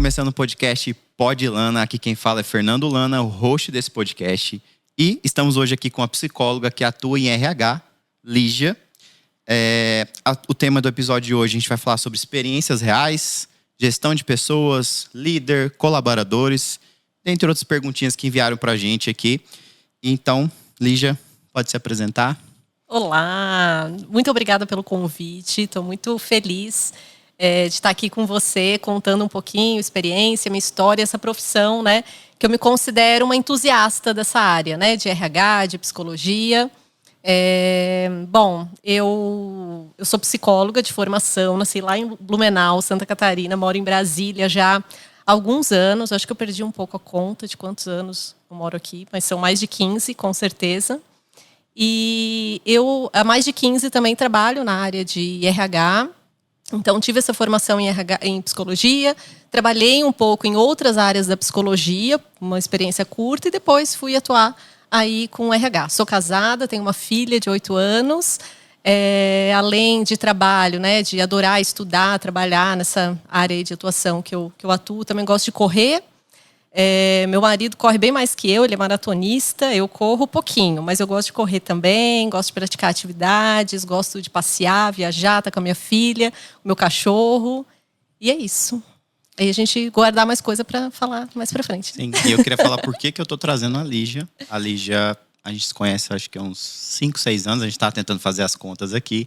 começando o podcast Pod Lana. Aqui quem fala é Fernando Lana, o host desse podcast. E estamos hoje aqui com a psicóloga que atua em RH, Lígia. O tema do episódio de hoje, a gente vai falar sobre experiências reais, gestão de pessoas, líder, colaboradores, dentre outras perguntinhas que enviaram pra gente aqui. Então, Lígia, pode se apresentar? Olá, muito obrigada pelo convite. Estou muito feliz de estar aqui com você, contando um pouquinho, experiência, minha história, essa profissão, né? Que eu me considero uma entusiasta dessa área, né? De RH, de psicologia. Bom, eu sou psicóloga de formação, nasci lá em Blumenau, Santa Catarina, moro em Brasília já há alguns anos. Acho que eu perdi um pouco a conta de quantos anos eu moro aqui, mas são mais de 15, com certeza. E eu, há mais de 15, também trabalho na área de RH. Então, tive essa formação em RH, em psicologia, trabalhei um pouco em outras áreas da psicologia, uma experiência curta, e depois fui atuar aí com RH. Sou casada, tenho uma filha de 8 anos, além de trabalho, né, de adorar estudar, trabalhar nessa área de atuação que eu atuo, também gosto de correr. Meu marido corre bem mais que eu, ele é maratonista, eu corro pouquinho, mas eu gosto de correr também, gosto de praticar atividades, gosto de passear, viajar, estar com a minha filha, o meu cachorro, e é isso. Aí a gente guardar mais coisa para falar mais para frente. Sim, e eu queria falar por que eu tô trazendo a Lígia. A Lígia, a gente se conhece acho que há uns 5, 6 anos, a gente tá tentando fazer as contas aqui.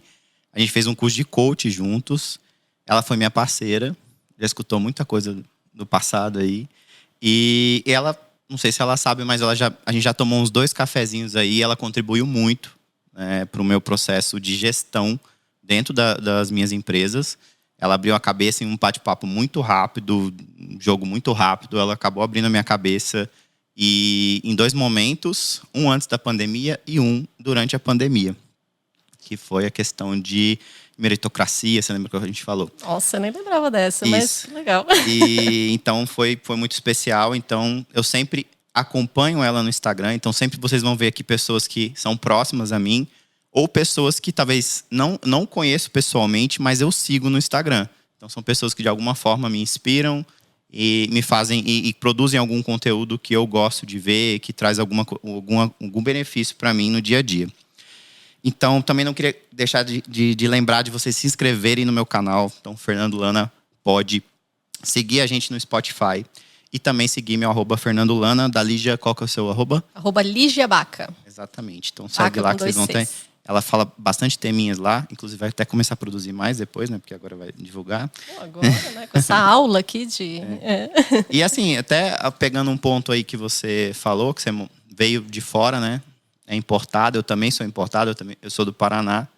A gente fez um curso de coach juntos, ela foi minha parceira, já escutou muita coisa do passado aí. E ela, não sei se ela sabe, mas a gente já tomou uns 2 cafezinhos aí e ela contribuiu muito para o meu processo de gestão dentro das minhas empresas. Ela abriu a cabeça em um bate-papo muito rápido, um jogo muito rápido. Ela acabou abrindo a minha cabeça e em 2 momentos, um antes da pandemia e um durante a pandemia, que foi a questão de meritocracia, você lembra que a gente falou? Nossa, eu nem lembrava dessa, Isso. Mas legal. E então foi muito especial. Então eu sempre acompanho ela no Instagram. Então sempre vocês vão ver aqui pessoas que são próximas a mim ou pessoas que talvez não conheço pessoalmente, mas eu sigo no Instagram. Então são pessoas que de alguma forma me inspiram e me fazem e produzem algum conteúdo que eu gosto de ver, que traz algum benefício para mim no dia a dia. Então, também não queria deixar de lembrar de vocês se inscreverem no meu canal. Então, Fernando Lana pode seguir a gente no Spotify. E também seguir meu @Fernando Lana. Da Lígia, qual que é o seu @? @Lígia Baca. Exatamente. Então, segue lá que vocês vão ter. Ela fala bastante teminhas lá. Inclusive, vai até começar a produzir mais depois, né? Porque agora vai divulgar. Agora, né? Com essa aula aqui de... E assim, até pegando um ponto aí que você falou, que você veio de fora, né? É importado, eu também sou importado, eu sou do Paraná.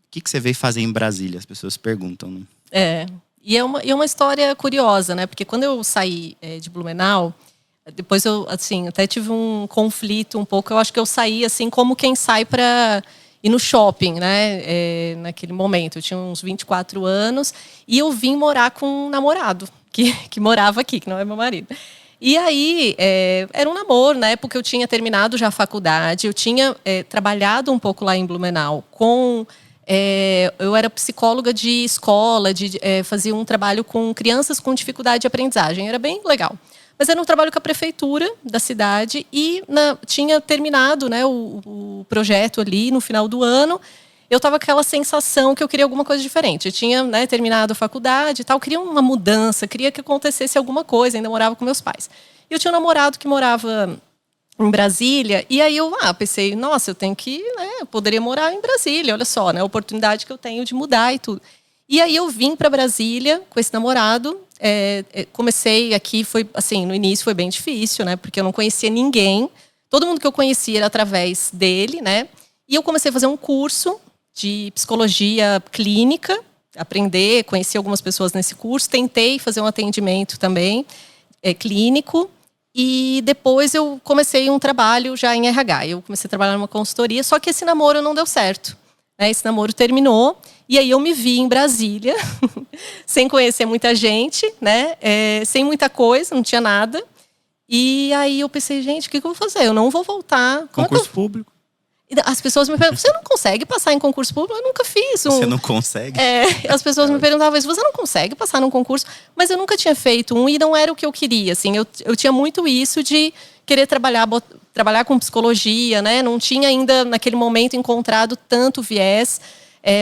O que você veio fazer em Brasília? As pessoas perguntam, né? E é uma história curiosa, né? Porque quando eu saí de Blumenau, depois eu, assim, até tive um conflito um pouco. Eu acho que eu saí, assim, como quem sai para ir no shopping, né? Naquele momento. Eu tinha uns 24 anos e eu vim morar com um namorado que morava aqui, que não é meu marido. E aí, era um namoro, na época eu tinha terminado já a faculdade, eu tinha trabalhado um pouco lá em Blumenau eu era psicóloga de escola, fazia um trabalho com crianças com dificuldade de aprendizagem, era bem legal. Mas era um trabalho com a prefeitura da cidade e tinha terminado, né, o projeto ali no final do ano. Eu estava com aquela sensação que eu queria alguma coisa diferente. Eu tinha, né, terminado a faculdade e tal, queria uma mudança, queria que acontecesse alguma coisa, ainda morava com meus pais. E eu tinha um namorado que morava em Brasília, e aí eu pensei, nossa, eu tenho que, né, eu poderia morar em Brasília, olha só, né, a oportunidade que eu tenho de mudar e tudo. E aí eu vim para Brasília com esse namorado, comecei aqui, foi assim, no início foi bem difícil, né, porque eu não conhecia ninguém, todo mundo que eu conhecia era através dele, né, e eu comecei a fazer um curso de psicologia clínica, aprender, conheci algumas pessoas nesse curso, tentei fazer um atendimento também clínico e depois eu comecei um trabalho já em RH. Eu comecei a trabalhar numa consultoria, só que esse namoro não deu certo. Esse namoro terminou e aí eu me vi em Brasília, sem conhecer muita gente, né? Sem muita coisa, não tinha nada. E aí eu pensei, gente, o que eu vou fazer? Eu não vou voltar. Concurso público. E as pessoas me perguntam, você não consegue passar em concurso público? Eu nunca fiz um... Você não consegue? As pessoas me perguntavam isso, você não consegue passar num concurso? Mas eu nunca tinha feito um e não era o que eu queria, assim. Eu tinha muito isso de querer trabalhar com psicologia, né? Não tinha ainda, naquele momento, encontrado tanto viés,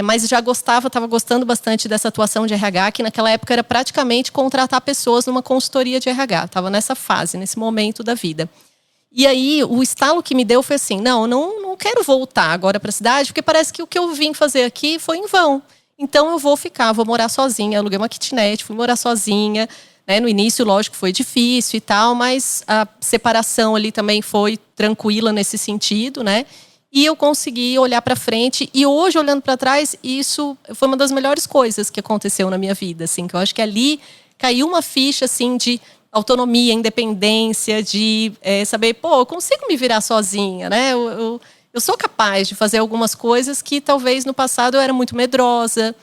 mas já estava gostando bastante dessa atuação de RH, que naquela época era praticamente contratar pessoas numa consultoria de RH. Estava nessa fase, nesse momento da vida. E aí, o estalo que me deu foi assim, não quero voltar agora para a cidade, porque parece que o que eu vim fazer aqui foi em vão. Então, eu vou morar sozinha. Aluguei uma kitnet, fui morar sozinha. Né? No início, lógico, foi difícil e tal, mas a separação ali também foi tranquila nesse sentido, né? E eu consegui olhar para frente. E hoje, olhando para trás, isso foi uma das melhores coisas que aconteceu na minha vida. Assim, que eu acho que ali caiu uma ficha assim, de autonomia, independência, de saber, eu consigo me virar sozinha, né? Eu sou capaz de fazer algumas coisas que talvez no passado eu era muito medrosa.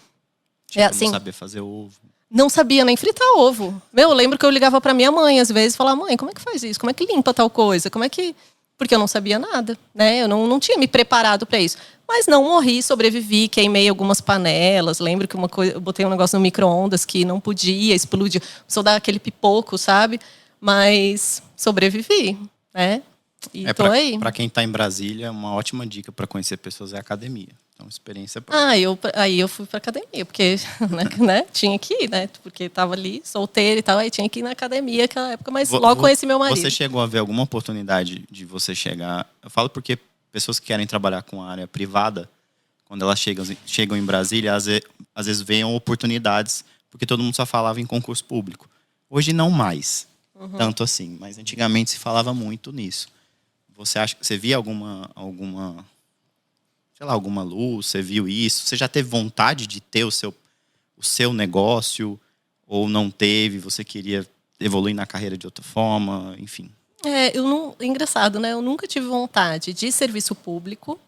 Tipo, não saber fazer ovo. Não sabia nem fritar ovo. Eu lembro que eu ligava para minha mãe às vezes e falava, mãe, como é que faz isso? Como é que limpa tal coisa? Como é que... Porque eu não sabia nada, né? Eu não tinha me preparado para isso. Mas não morri, sobrevivi, queimei algumas panelas. Lembro que eu botei um negócio no micro-ondas que não podia, explodiu. Só dar aquele pipoco, sabe? Mas sobrevivi, né? E tô aí. Para quem está em Brasília, uma ótima dica para conhecer pessoas é a academia. Então, experiência própria. Aí eu fui para academia, porque né, tinha que ir, né? Porque estava ali, solteira e tal, aí tinha que ir na academia naquela época, mas logo conheci meu marido. Você chegou a ver alguma oportunidade de você chegar... Eu falo porque pessoas que querem trabalhar com a área privada, quando elas chegam em Brasília, às vezes veem oportunidades, porque todo mundo só falava em concurso público. Hoje não mais, tanto assim, mas antigamente se falava muito nisso. Você via alguma luz, você viu isso? Você já teve vontade de ter o seu negócio ou não teve? Você queria evoluir na carreira de outra forma? Enfim. Engraçado, né? Eu nunca tive vontade de serviço público.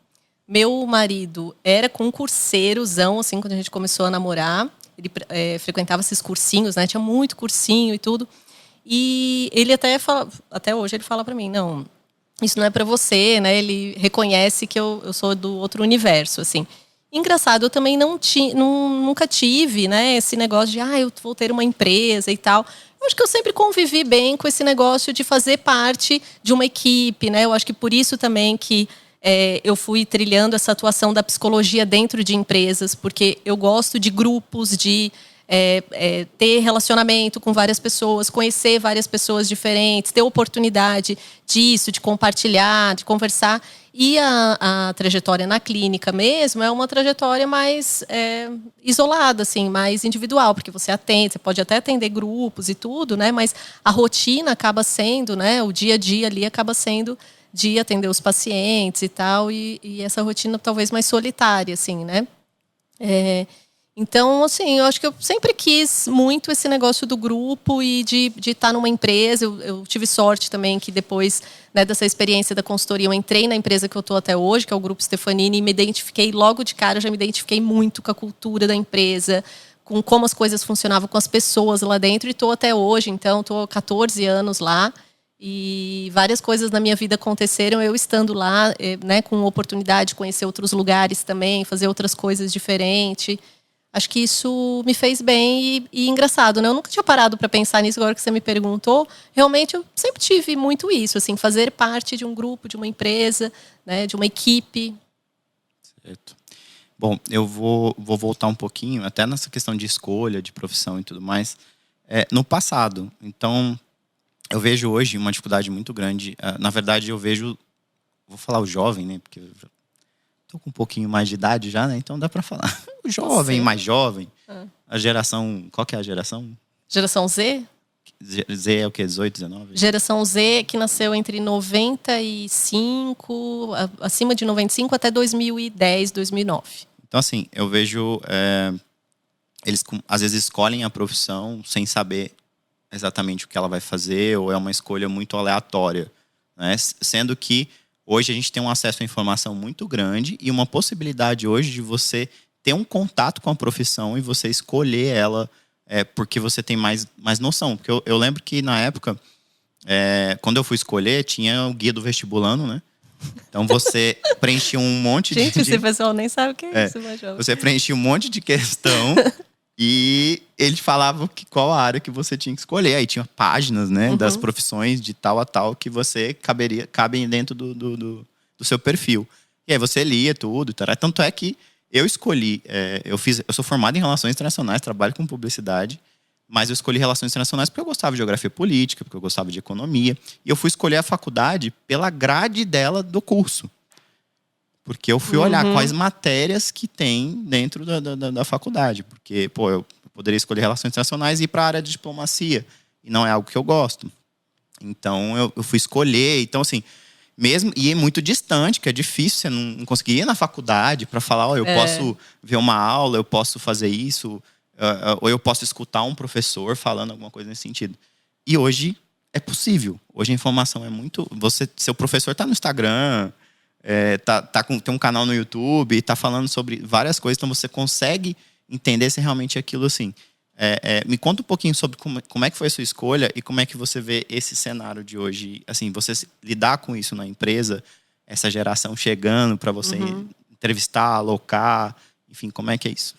Meu marido era concurseirozão, assim, quando a gente começou a namorar. Ele frequentava esses cursinhos, né? Tinha muito cursinho e tudo. E ele até hoje ele fala para mim, não... Isso não é para você, né? Ele reconhece que eu sou do outro universo, assim. Engraçado, eu também nunca tive, né? Esse negócio de, eu vou ter uma empresa e tal. Eu acho que eu sempre convivi bem com esse negócio de fazer parte de uma equipe, né? Eu acho que por isso também que eu fui trilhando essa atuação da psicologia dentro de empresas, porque eu gosto de grupos, de... ter relacionamento com várias pessoas, conhecer várias pessoas diferentes, ter oportunidade disso, de compartilhar, de conversar. E a trajetória na clínica mesmo é uma trajetória mais isolada, assim, mais individual, porque você pode até atender grupos e tudo, né? Mas a rotina acaba sendo, né? O dia a dia ali acaba sendo de atender os pacientes e tal, e essa rotina talvez mais solitária, assim, né? Então, assim, eu acho que eu sempre quis muito esse negócio do grupo e de estar numa empresa. Eu tive sorte também que depois, né, dessa experiência da consultoria, eu entrei na empresa que eu estou até hoje, que é o Grupo Stefanini, e me identifiquei logo de cara, já me identifiquei muito com a cultura da empresa, com como as coisas funcionavam, com as pessoas lá dentro, e estou até hoje. Então, estou há 14 anos lá. E várias coisas na minha vida aconteceram eu estando lá, né, com oportunidade de conhecer outros lugares também, fazer outras coisas diferentes. Acho que isso me fez bem e engraçado, né? Eu nunca tinha parado para pensar nisso agora que você me perguntou. Realmente, eu sempre tive muito isso, assim, fazer parte de um grupo, de uma empresa, né? De uma equipe. Certo. Bom, eu vou voltar um pouquinho, até nessa questão de escolha, de profissão e tudo mais, no passado. Então, eu vejo hoje uma dificuldade muito grande. Na verdade, vou falar o jovem, né? Porque eu tô com um pouquinho mais de idade já, né? Então dá para falar. O jovem, mais jovem. A geração... Qual que é a geração? Geração Z? Z é o quê? 18, 19? Geração Z, que nasceu entre 95, acima de 95 até 2010, 2009. Então, assim, eu vejo... eles, às vezes, escolhem a profissão sem saber exatamente o que ela vai fazer, ou é uma escolha muito aleatória, né? Sendo que hoje a gente tem um acesso à informação muito grande e uma possibilidade hoje de você ter um contato com a profissão e você escolher ela porque você tem mais noção. Porque eu lembro que na época, quando eu fui escolher, tinha o guia do vestibulando, né? Então você preenchia um monte de... Gente, esse pessoal nem sabe o que é isso, mas Você preenchia um monte de questão e ele falava qual a área que você tinha que escolher. Aí tinha páginas, né, das profissões de tal a tal que você cabem dentro do seu perfil. E aí você lia tudo. Tanto é que eu escolhi... eu sou formado em Relações Internacionais, trabalho com publicidade, mas eu escolhi Relações Internacionais porque eu gostava de geografia política, porque eu gostava de economia. E eu fui escolher a faculdade pela grade dela do curso. Porque eu fui olhar quais matérias que tem dentro da faculdade. Porque, eu poderia escolher Relações Internacionais e ir para a área de diplomacia. E não é algo que eu gosto. Então, eu fui escolher. Então, assim, mesmo... E é muito distante, que é difícil. Você não conseguir ir na faculdade para falar, eu posso ver uma aula, eu posso fazer isso... ou eu posso escutar um professor falando alguma coisa nesse sentido. E hoje é possível. Hoje a informação é muito... Seu professor está no Instagram, tem um canal no YouTube, está falando sobre várias coisas, então você consegue entender se realmente é aquilo assim. Me conta um pouquinho sobre como é que foi a sua escolha e como é que você vê esse cenário de hoje. Assim, você lidar com isso na empresa, essa geração chegando para você entrevistar, alocar, enfim, como é que é isso?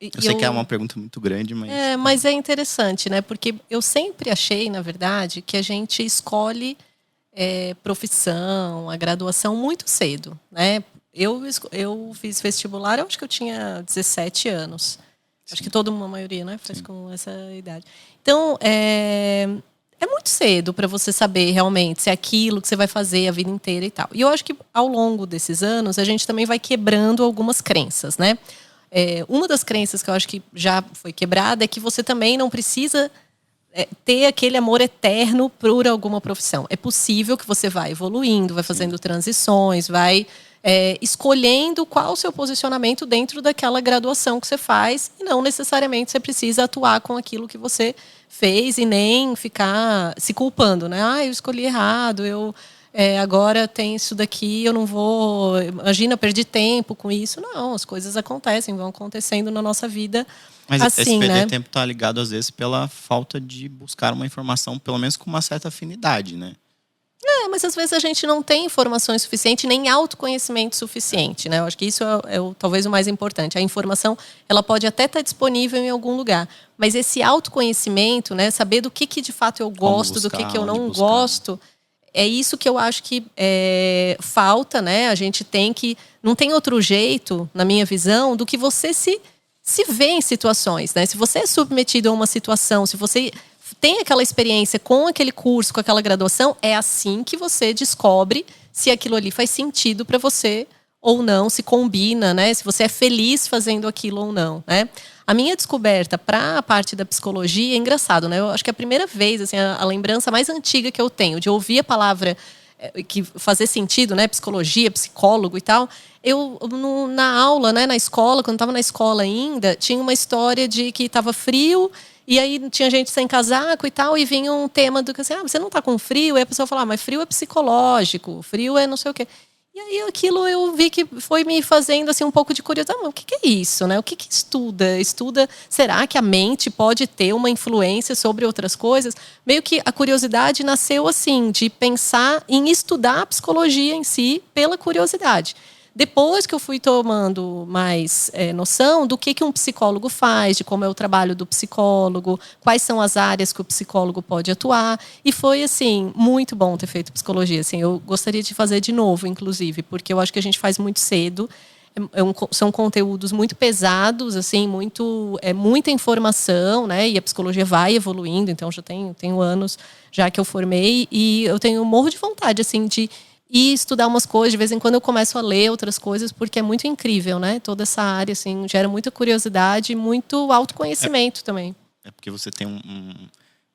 Eu sei que é uma pergunta muito grande, mas... mas é interessante, né? Porque eu sempre achei, na verdade, que a gente escolhe profissão, a graduação muito cedo, né? Eu fiz vestibular, eu acho que eu tinha 17 anos. Sim. Acho que toda uma maioria, né? Faz com essa idade. Então, é muito cedo para você saber realmente se é aquilo que você vai fazer a vida inteira e tal. E eu acho que ao longo desses anos, a gente também vai quebrando algumas crenças, né? Uma das crenças que eu acho que já foi quebrada é que você também não precisa ter aquele amor eterno por alguma profissão. É possível que você vai evoluindo, vai fazendo transições, vai escolhendo qual o seu posicionamento dentro daquela graduação que você faz, e não necessariamente você precisa atuar com aquilo que você fez e nem ficar se culpando, né? Eu escolhi errado, agora tem isso daqui, eu não vou... Imagina, perdi tempo com isso. Não, as coisas acontecem, vão acontecendo na nossa vida. Mas assim, esse perder né? tempo está ligado, às vezes, pela falta de buscar uma informação, pelo menos com uma certa afinidade, né? Mas às vezes a gente não tem informações suficientes, nem autoconhecimento suficiente, né? Eu acho que isso talvez o mais importante. A informação, ela pode até estar disponível em algum lugar, mas esse autoconhecimento, né? Saber do que de fato eu gosto, do que eu não gosto... É isso que eu acho que falta, né? A gente não tem outro jeito, na minha visão, do que você se vê em situações, né? Se você é submetido a uma situação, se você tem aquela experiência com aquele curso, com aquela graduação, é assim que você descobre se aquilo ali faz sentido para você ou não, se combina, né? Se você é feliz fazendo aquilo ou não, né? A minha descoberta para a parte da psicologia é engraçado, né? Eu acho que a primeira vez, assim, a lembrança mais antiga que eu tenho de ouvir a palavra que fazer sentido, né? Psicologia, psicólogo e tal. Na aula, né? Na escola, quando estava na escola ainda, tinha uma história de que estava frio e aí tinha gente sem casaco e tal, e vinha um tema do que assim, você não está com frio? E a pessoa falava, mas frio é psicológico, frio é não sei o quê. E aí aquilo eu vi que foi me fazendo assim um pouco de curiosidade. O que é isso, né? O que estuda? Será que a mente pode ter uma influência sobre outras coisas? Meio que a curiosidade nasceu assim, de pensar em estudar a psicologia em si pela curiosidade. Depois que eu fui tomando mais noção do que um psicólogo faz, de como é o trabalho do psicólogo, quais são as áreas que o psicólogo pode atuar. E foi, assim, muito bom ter feito psicologia. Assim, eu gostaria de fazer de novo, inclusive, porque eu acho que a gente faz muito cedo. São conteúdos muito pesados, assim, muita informação, né? E a psicologia vai evoluindo, então já tenho anos já que eu formei, e eu tenho morro de vontade, assim, de ir estudar umas coisas. De vez em quando eu começo a ler outras coisas, porque é muito incrível, né? Toda essa área, assim, gera muita curiosidade e muito autoconhecimento também. Porque você tem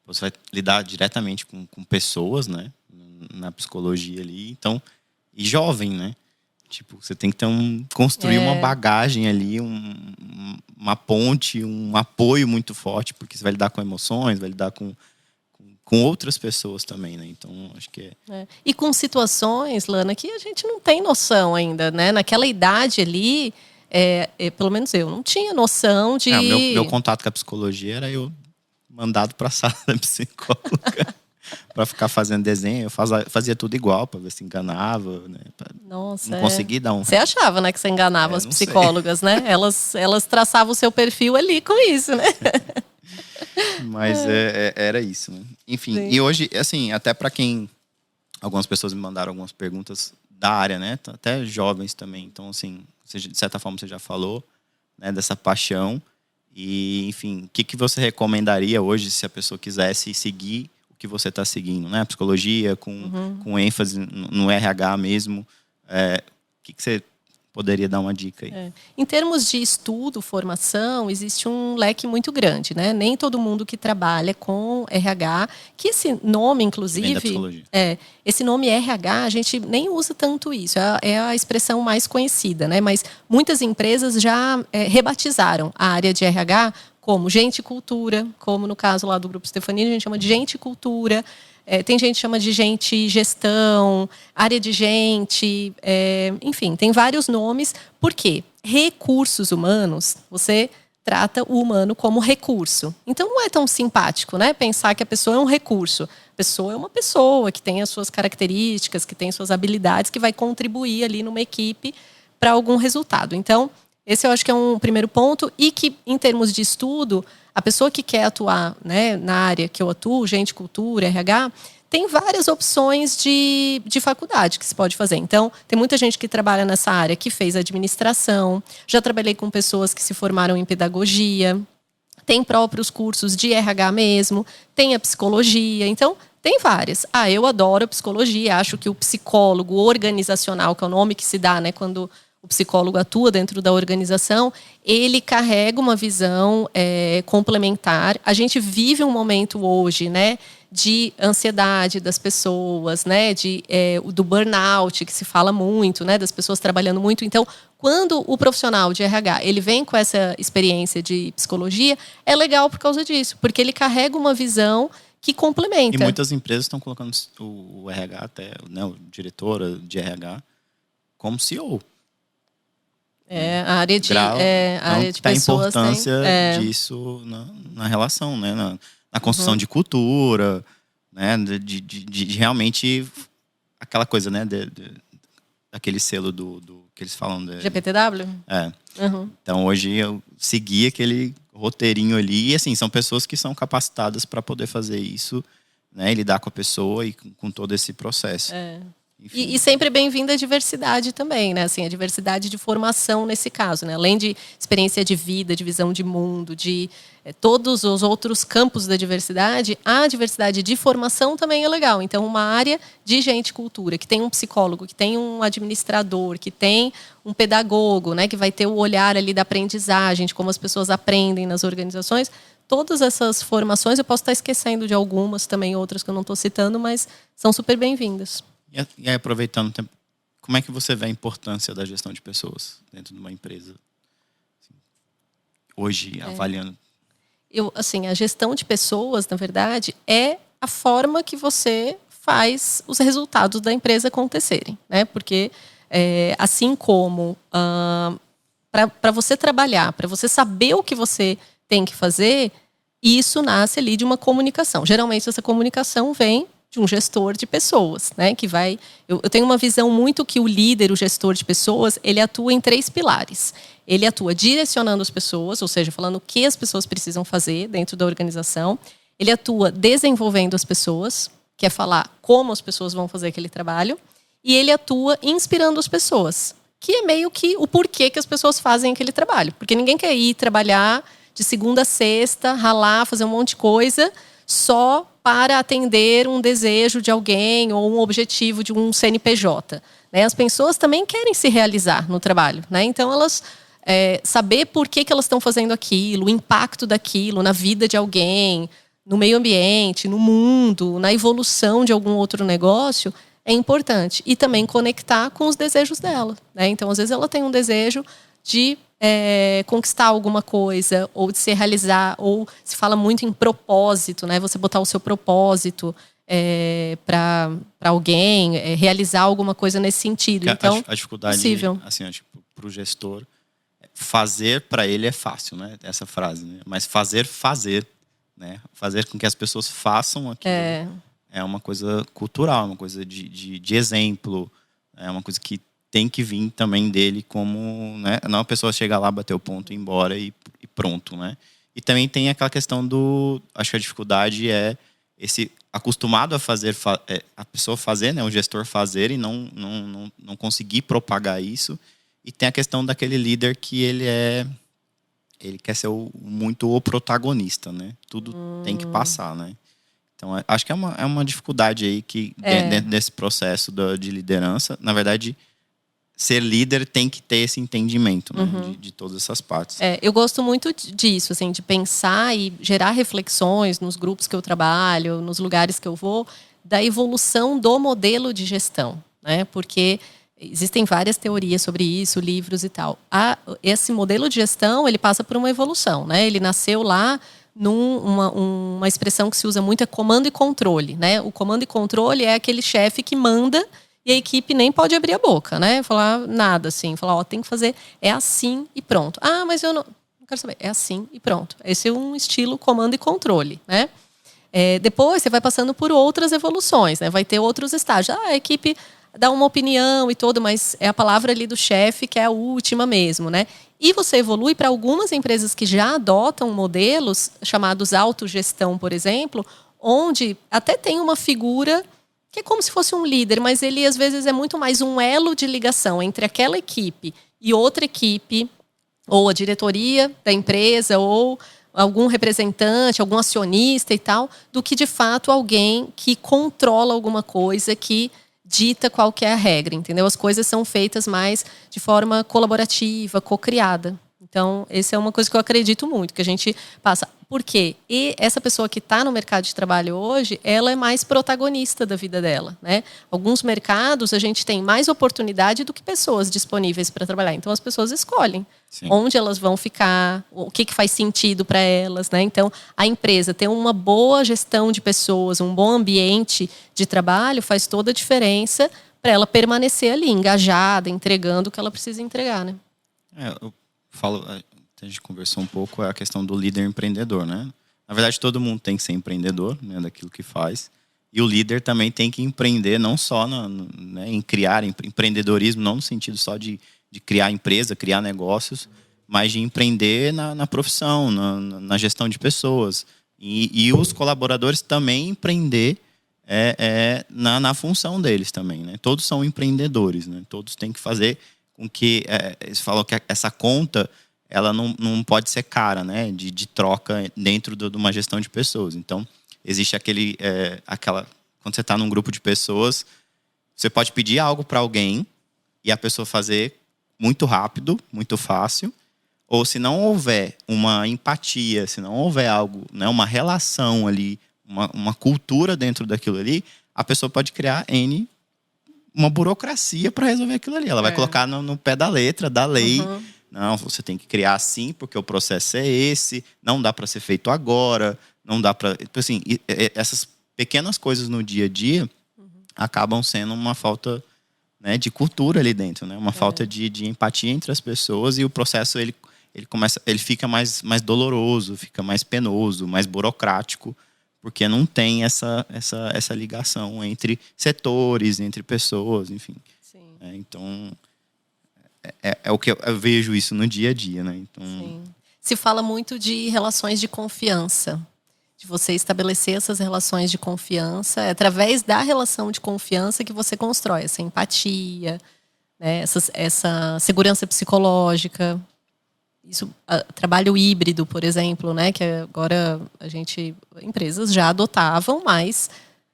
você vai lidar diretamente com pessoas, né? Na psicologia ali, então... E jovem, né? Tipo, você tem que construir uma bagagem ali, uma ponte, um apoio muito forte, porque você vai lidar com emoções, vai lidar com outras pessoas também, né? Então, acho que E com situações, Lana, que a gente não tem noção ainda, né? Naquela idade ali, pelo menos eu não tinha noção de... meu contato com a psicologia era eu mandado para a sala da psicóloga. para ficar fazendo desenho. Eu fazia tudo igual para ver se enganava, né? Nossa, não consegui dar um... Você achava, né, que você enganava as não psicólogas, né? Elas traçavam o seu perfil ali com isso, né? Mas era isso, né? Enfim, Sim. E hoje, assim, até para quem... Algumas pessoas me mandaram algumas perguntas da área, né? Até jovens também. Então, assim, de certa forma você já falou, né, dessa paixão. E, enfim, o que você recomendaria hoje se a pessoa quisesse seguir o que você está seguindo, né? Psicologia, com ênfase no RH mesmo. O que você poderia dar uma dica aí? Em termos de estudo, formação, existe um leque muito grande, né? Nem todo mundo que trabalha com RH, que esse nome, inclusive... Vem da psicologia. Esse nome RH, a gente nem usa tanto isso, é a expressão mais conhecida, né? Mas muitas empresas já rebatizaram a área de RH como gente e cultura, como no caso lá do Grupo Stefanini, a gente chama de gente e cultura. Tem gente que chama de gente e gestão, área de gente, enfim, tem vários nomes. Por quê? Recursos humanos, você trata o humano como recurso. Então não é tão simpático, né? Pensar que a pessoa é um recurso. A pessoa é uma pessoa que tem as suas características, que tem suas habilidades, que vai contribuir ali numa equipe para algum resultado. Então, esse eu acho que é um primeiro ponto. E que, em termos de estudo, a pessoa que quer atuar, né, na área que eu atuo, gente, cultura, RH, tem várias opções de faculdade que se pode fazer. Então, tem muita gente que trabalha nessa área que fez administração. Já trabalhei com pessoas que se formaram em pedagogia. Tem próprios cursos de RH mesmo. Tem a psicologia. Então, tem várias. Eu adoro a psicologia. Acho que o psicólogo organizacional, que é o nome que se dá, né, quando o psicólogo atua dentro da organização, ele carrega uma visão complementar. A gente vive um momento hoje, né, de ansiedade das pessoas, né, do burnout, que se fala muito, né, das pessoas trabalhando muito. Então, quando o profissional de RH ele vem com essa experiência de psicologia, é legal por causa disso, porque ele carrega uma visão que complementa. E muitas empresas estão colocando o RH até, né, o diretor de RH como CEO. A área de, a área de pessoas a importância disso na relação, né? Na construção de cultura, né? De realmente aquela coisa, né? Aquele selo do que eles falam. GPTW? Então, hoje eu segui aquele roteirinho ali. E, assim, são pessoas que são capacitadas para poder fazer isso, né? E lidar com a pessoa e com todo esse processo. E sempre bem-vinda a diversidade também, né? Assim, a diversidade de formação nesse caso, né? Além de experiência de vida, de visão de mundo, de todos os outros campos da diversidade, a diversidade de formação também é legal. Então, uma área de gente e cultura, que tem um psicólogo, que tem um administrador, que tem um pedagogo, né? Que vai ter o olhar ali da aprendizagem, de como as pessoas aprendem nas organizações. Todas essas formações, eu posso estar esquecendo de algumas também, outras que eu não estou citando, mas são super bem-vindas. E aí, aproveitando o tempo, como é que você vê a importância da gestão de pessoas dentro de uma empresa? Assim, hoje, avaliando. A gestão de pessoas, na verdade, é a forma que você faz os resultados da empresa acontecerem, né? Porque, assim como para você trabalhar, para você saber o que você tem que fazer, isso nasce ali de uma comunicação. Geralmente, essa comunicação vem de um gestor de pessoas, né? Que vai. Eu tenho uma visão muito que o líder, o gestor de pessoas, ele atua em 3 pilares. Ele atua direcionando as pessoas, ou seja, falando o que as pessoas precisam fazer dentro da organização. Ele atua desenvolvendo as pessoas, que é falar como as pessoas vão fazer aquele trabalho. E ele atua inspirando as pessoas, que é meio que o porquê que as pessoas fazem aquele trabalho. Porque ninguém quer ir trabalhar de segunda a sexta, ralar, fazer um monte de coisa, só para atender um desejo de alguém ou um objetivo de um CNPJ. Né? As pessoas também querem se realizar no trabalho. Né? Então, elas saber por que elas estão fazendo aquilo, o impacto daquilo na vida de alguém, no meio ambiente, no mundo, na evolução de algum outro negócio, é importante. E também conectar com os desejos dela. Né? Então, às vezes, ela tem um desejo de conquistar alguma coisa, ou de se realizar, ou se fala muito em propósito, né? Você botar o seu propósito para alguém, realizar alguma coisa nesse sentido. Então, a dificuldade, possível. Assim, tipo, para o gestor, fazer para ele é fácil, né? Essa frase, né? Mas fazer, né? Fazer com que as pessoas façam aquilo é uma coisa cultural, uma coisa de exemplo, é uma coisa que tem que vir também dele como, né? Não a pessoa chegar lá, bater o ponto, ir embora e pronto, né? E também tem aquela questão acho que a dificuldade é esse acostumado a fazer, a pessoa fazer, né? O gestor fazer e não conseguir propagar isso. E tem a questão daquele líder que ele quer ser muito o protagonista, né? Tudo tem que passar, né? Então, acho que é uma dificuldade aí que dentro desse processo de liderança, na verdade, ser líder tem que ter esse entendimento, né? De todas essas partes. Eu gosto muito disso, assim, de pensar e gerar reflexões nos grupos que eu trabalho, nos lugares que eu vou, da evolução do modelo de gestão, né? Porque existem várias teorias sobre isso, livros e tal. Esse modelo de gestão, ele passa por uma evolução, né? Ele nasceu lá uma expressão que se usa muito é comando e controle, né? O comando e controle é aquele chefe que manda e a equipe nem pode abrir a boca, né? Falar nada, assim. Falar, tem que fazer, é assim e pronto. Mas eu não quero saber. É assim e pronto. Esse é um estilo comando e controle, né? Depois você vai passando por outras evoluções, né? Vai ter outros estágios. A equipe dá uma opinião e tudo, mas é a palavra ali do chefe que é a última mesmo, né? E você evolui para algumas empresas que já adotam modelos chamados autogestão, por exemplo, onde até tem uma figura que é como se fosse um líder, mas ele às vezes é muito mais um elo de ligação entre aquela equipe e outra equipe, ou a diretoria da empresa, ou algum representante, algum acionista e tal, do que de fato alguém que controla alguma coisa, que dita qual que é a regra, entendeu? As coisas são feitas mais de forma colaborativa, co-criada. Então, essa é uma coisa que eu acredito muito, que a gente passa. Por quê? E essa pessoa que está no mercado de trabalho hoje, ela é mais protagonista da vida dela, né? Alguns mercados, a gente tem mais oportunidade do que pessoas disponíveis para trabalhar. Então, as pessoas escolhem onde elas vão ficar, o que faz sentido para elas, né? Então, a empresa ter uma boa gestão de pessoas, um bom ambiente de trabalho faz toda a diferença para ela permanecer ali, engajada, entregando o que ela precisa entregar, né? Eu falo, a gente conversou um pouco, é a questão do líder empreendedor, né? Na verdade, todo mundo tem que ser empreendedor, né, daquilo que faz. E o líder também tem que empreender, não só né, em criar empreendedorismo, não no sentido só de criar empresa, criar negócios, mas de empreender na profissão, na gestão de pessoas. E os colaboradores também empreender na função deles também, né? Todos são empreendedores, né? Todos têm que fazer com que... eles falam que essa conta, ela não pode ser cara, né? De troca dentro de uma gestão de pessoas. Então, existe quando você está num grupo de pessoas, você pode pedir algo para alguém e a pessoa fazer muito rápido, muito fácil. Ou se não houver uma empatia, se não houver algo, né, uma relação ali, uma cultura dentro daquilo ali, a pessoa pode criar uma burocracia para resolver aquilo ali. Ela vai colocar no pé da letra, da lei. Uhum. Não, você tem que criar assim, porque o processo é esse, não dá para ser feito agora, não dá para... Assim, essas pequenas coisas no dia a dia acabam sendo uma falta, né, de cultura ali dentro, né? Uma falta de empatia entre as pessoas, e o processo ele fica mais doloroso, fica mais penoso, mais burocrático, porque não tem essa ligação entre setores, entre pessoas, enfim. Sim. Então, é o que eu vejo isso no dia a dia, né? Então... Sim. Se fala muito de relações de confiança, de você estabelecer essas relações de confiança. É através da relação de confiança que você constrói essa empatia, né? Essa segurança psicológica. Isso, trabalho híbrido, por exemplo, né? Que agora empresas já adotavam, mas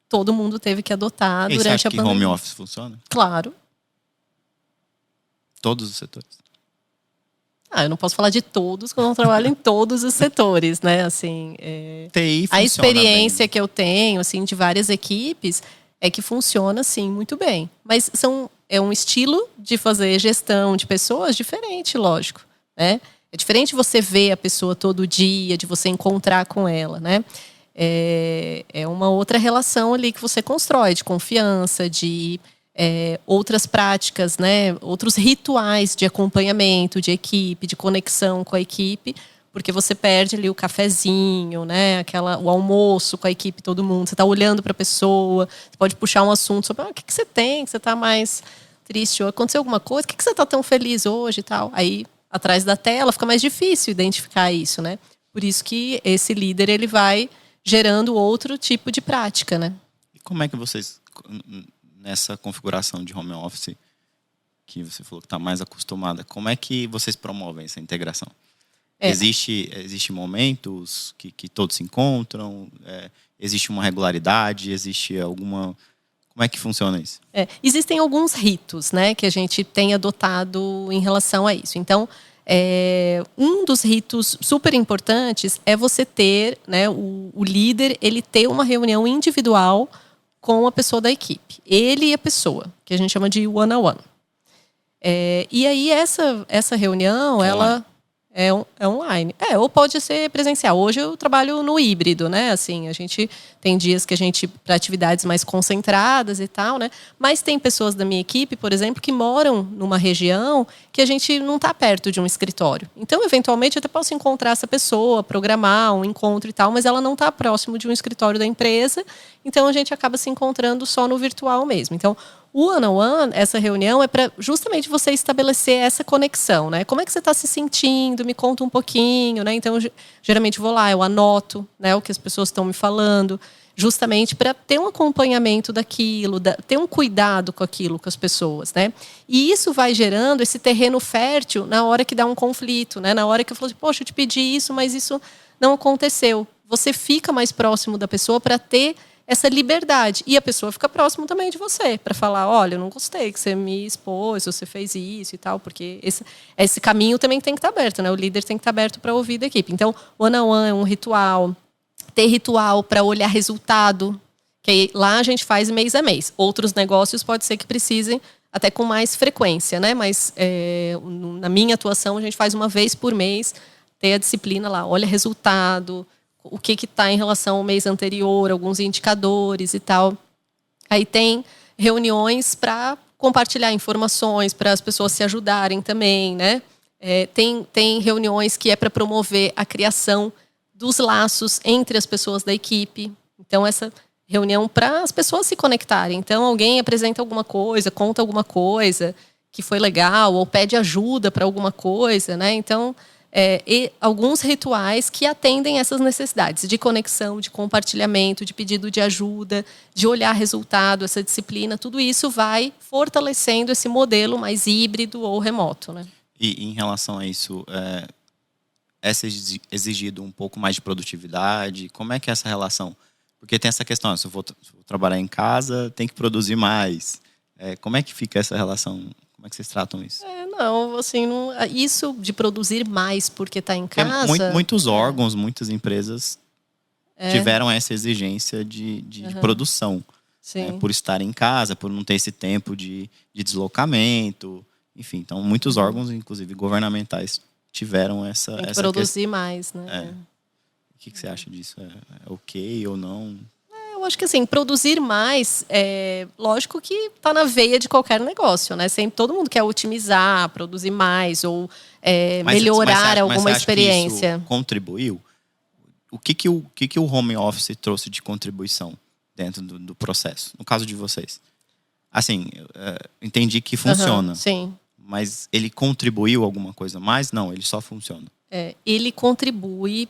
todo mundo teve que adotar durante a pandemia. Você acha que home office funciona? Claro. Todos os setores? Eu não posso falar de todos, porque eu não trabalho em todos os setores, né? Assim, TI funciona a experiência bem. Que eu tenho, assim, de várias equipes, é que funciona, sim, muito bem. Mas é um estilo de fazer gestão de pessoas diferente, lógico, né? É diferente você ver a pessoa todo dia, de você encontrar com ela, né? É uma outra relação ali que você constrói, de confiança, de outras práticas, né? Outros rituais de acompanhamento, de equipe, de conexão com a equipe, Porque você perde ali o cafezinho, né? O almoço com a equipe, todo mundo. Você está olhando para a pessoa, você pode puxar um assunto sobre o que você tem, que você está mais triste, ou aconteceu alguma coisa, o que você está tão feliz hoje e tal. Aí, atrás da tela, fica mais difícil identificar isso, né? Por isso que esse líder ele vai gerando outro tipo de prática, né? E como é que vocês, nessa configuração de home office, que você falou que está mais acostumada, como é que vocês promovem essa integração? Existe momentos que todos se encontram? Existe uma regularidade? Existe alguma... Como é que funciona isso? Existem alguns ritos, né, que a gente tem adotado em relação a isso. Então, um dos ritos super importantes é você ter, né, o líder, ele ter uma reunião individual com a pessoa da equipe. Ele e a pessoa, que a gente chama de one-on-one. E aí, essa reunião, ela... É online. Ou pode ser presencial. Hoje eu trabalho no híbrido, né? Assim, a gente tem dias que a gente para atividades mais concentradas e tal, né? Mas tem pessoas da minha equipe, por exemplo, que moram numa região que a gente não está perto de um escritório. Então, eventualmente, eu até posso encontrar essa pessoa, programar um encontro e tal, mas ela não está próximo de um escritório da empresa. Então, a gente acaba se encontrando só no virtual mesmo. Então, o one-on-one, essa reunião, é para justamente você estabelecer essa conexão, né? Como é que você está se sentindo? Me conta um pouquinho, né? Então, geralmente vou lá, eu anoto, né, o que as pessoas estão me falando, justamente para ter um acompanhamento daquilo, ter um cuidado com aquilo, com as pessoas, né? E isso vai gerando esse terreno fértil na hora que dá um conflito, né? Na hora que eu falo assim, poxa, eu te pedi isso, mas isso não aconteceu. Você fica mais próximo da pessoa para ter essa liberdade. E a pessoa fica próximo também de você, para falar, olha, eu não gostei que você me expôs, você fez isso e tal, porque esse caminho também tem que estar aberto, né? O líder tem que estar aberto para ouvir da equipe. Então, one-on-one é um ritual. Ter ritual para olhar resultado, que aí, lá a gente faz mês a mês. Outros negócios pode ser que precisem até com mais frequência, né? Mas na minha atuação, a gente faz uma vez por mês, ter a disciplina lá, olha resultado, o que está em relação ao mês anterior, alguns indicadores e tal. Aí tem reuniões para compartilhar informações, para as pessoas se ajudarem também, né? Tem reuniões que é para promover a criação dos laços entre as pessoas da equipe. Então, essa reunião para as pessoas se conectarem. Então, alguém apresenta alguma coisa, conta alguma coisa que foi legal, ou pede ajuda para alguma coisa, né? Então, e alguns rituais que atendem essas necessidades de conexão, de compartilhamento, de pedido de ajuda, de olhar resultado, essa disciplina, tudo isso vai fortalecendo esse modelo mais híbrido ou remoto, né? E em relação a isso, é exigido um pouco mais de produtividade? Como é que é essa relação? Porque tem essa questão, se eu vou trabalhar em casa, tem que produzir mais. Como é que fica essa relação? Como é que vocês tratam isso? Não, assim, isso de produzir mais porque está em casa... Muitos órgãos, muitas empresas tiveram essa exigência de produção. Sim. Por estar em casa, por não ter esse tempo de deslocamento. Enfim, então muitos órgãos, inclusive governamentais, tiveram essa Tem que produzir mais, né? O que você acha disso? É ok ou não? Eu acho que assim, produzir mais, lógico que está na veia de qualquer negócio, né? Sempre todo mundo quer otimizar, produzir mais ou melhorar alguma experiência. Isso contribuiu? O que o home office trouxe de contribuição dentro do processo? No caso de vocês. Assim, entendi que funciona. Sim. Mas ele contribuiu alguma coisa mais? Não, ele só funciona. Ele contribui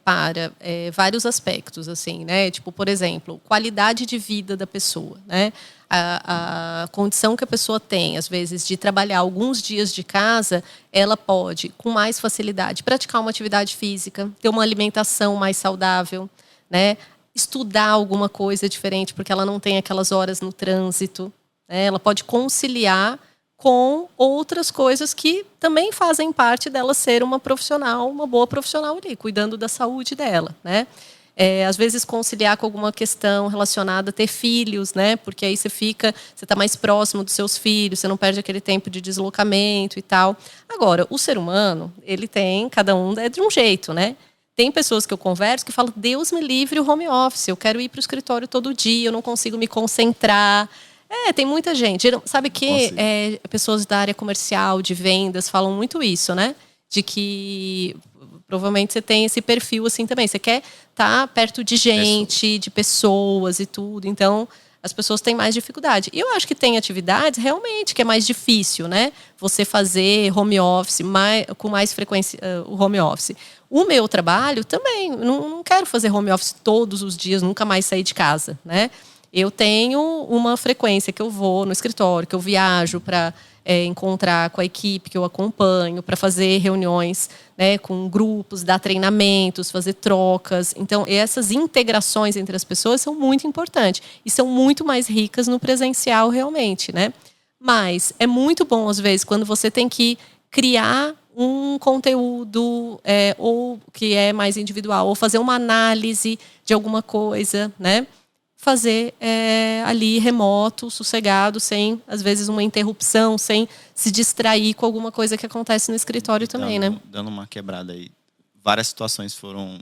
para vários aspectos, assim, né? Tipo, por exemplo, qualidade de vida da pessoa, né? A condição que a pessoa tem, às vezes, de trabalhar alguns dias de casa, ela pode, com mais facilidade, praticar uma atividade física, ter uma alimentação mais saudável, né? Estudar alguma coisa diferente, porque ela não tem aquelas horas no trânsito, né? Ela pode conciliar com outras coisas que também fazem parte dela ser uma profissional, uma boa profissional ali, cuidando da saúde dela, né? Às vezes conciliar com alguma questão relacionada a ter filhos, né? Porque aí você está mais próximo dos seus filhos, você não perde aquele tempo de deslocamento e tal. Agora, o ser humano, cada um é de um jeito, né? Tem pessoas que eu converso que falam, Deus me livre o home office, eu quero ir para o escritório todo dia, eu não consigo me concentrar. Tem muita gente. Sabe que pessoas da área comercial, de vendas, falam muito isso, né? De que Provavelmente você tem esse perfil assim também. Você quer estar perto de gente, de pessoas e tudo. Então, as pessoas têm mais dificuldade. E eu acho que tem atividades realmente que é mais difícil, né? Você fazer home office com mais frequência, o home office. O meu trabalho também, não quero fazer home office todos os dias, nunca mais sair de casa, né? Eu tenho uma frequência que eu vou no escritório, que eu viajo para encontrar com a equipe que eu acompanho, para fazer reuniões, né, com grupos, dar treinamentos, fazer trocas. Então, essas integrações entre as pessoas são muito importantes e são muito mais ricas no presencial realmente, né? Mas é muito bom, às vezes, quando você tem que criar um conteúdo ou que é mais individual, ou fazer uma análise de alguma coisa, né? Fazer ali remoto, sossegado, sem, às vezes, uma interrupção, sem se distrair com alguma coisa que acontece no escritório também, né? Dando uma quebrada aí. Várias situações foram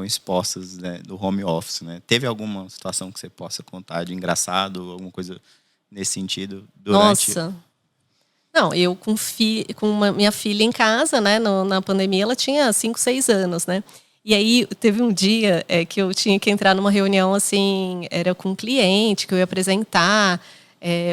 expostas, né, do home office, né? Teve alguma situação que você possa contar de engraçado, alguma coisa nesse sentido? Nossa! Não, eu com minha filha em casa, né? Na pandemia, ela tinha 5, 6 anos, né? E aí, teve um dia que eu tinha que entrar numa reunião, assim, era com um cliente que eu ia apresentar,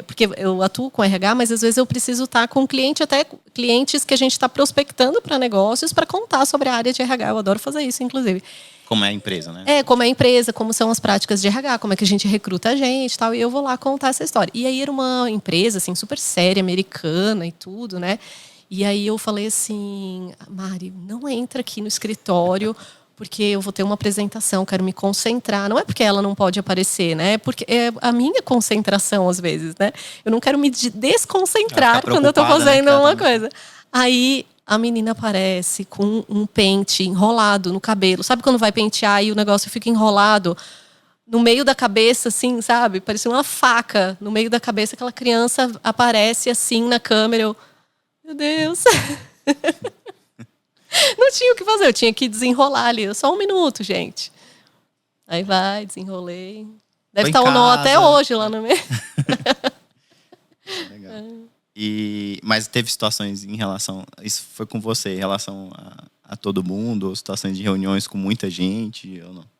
porque eu atuo com RH, mas às vezes eu preciso estar com cliente, até clientes que a gente está prospectando para negócios, para contar sobre a área de RH. Eu adoro fazer isso, inclusive. Como é a empresa, né? Como é a empresa, como são as práticas de RH, como é que a gente recruta a gente e tal. E eu vou lá contar essa história. E aí era uma empresa, assim, super séria, americana e tudo, né? E aí eu falei assim, Mari, não entra aqui no escritório, porque eu vou ter uma apresentação, quero me concentrar. Não é porque ela não pode aparecer, né? É porque é a minha concentração, às vezes, né? Eu não quero me desconcentrar quando eu estou fazendo, né, uma coisa. Aí a menina aparece com um pente enrolado no cabelo. Sabe quando vai pentear e o negócio fica enrolado no meio da cabeça, assim, sabe? Parecia uma faca no meio da cabeça. Aquela criança aparece assim na câmera. Eu, meu Deus. Não tinha o que fazer, eu tinha que desenrolar ali. Só 1 minuto, gente. Aí vai, desenrolei. Deve estar o nó até hoje lá no meio. Legal. Mas teve situações em relação... Isso foi com você, em relação a todo mundo? Ou situações de reuniões com muita gente? Ou não?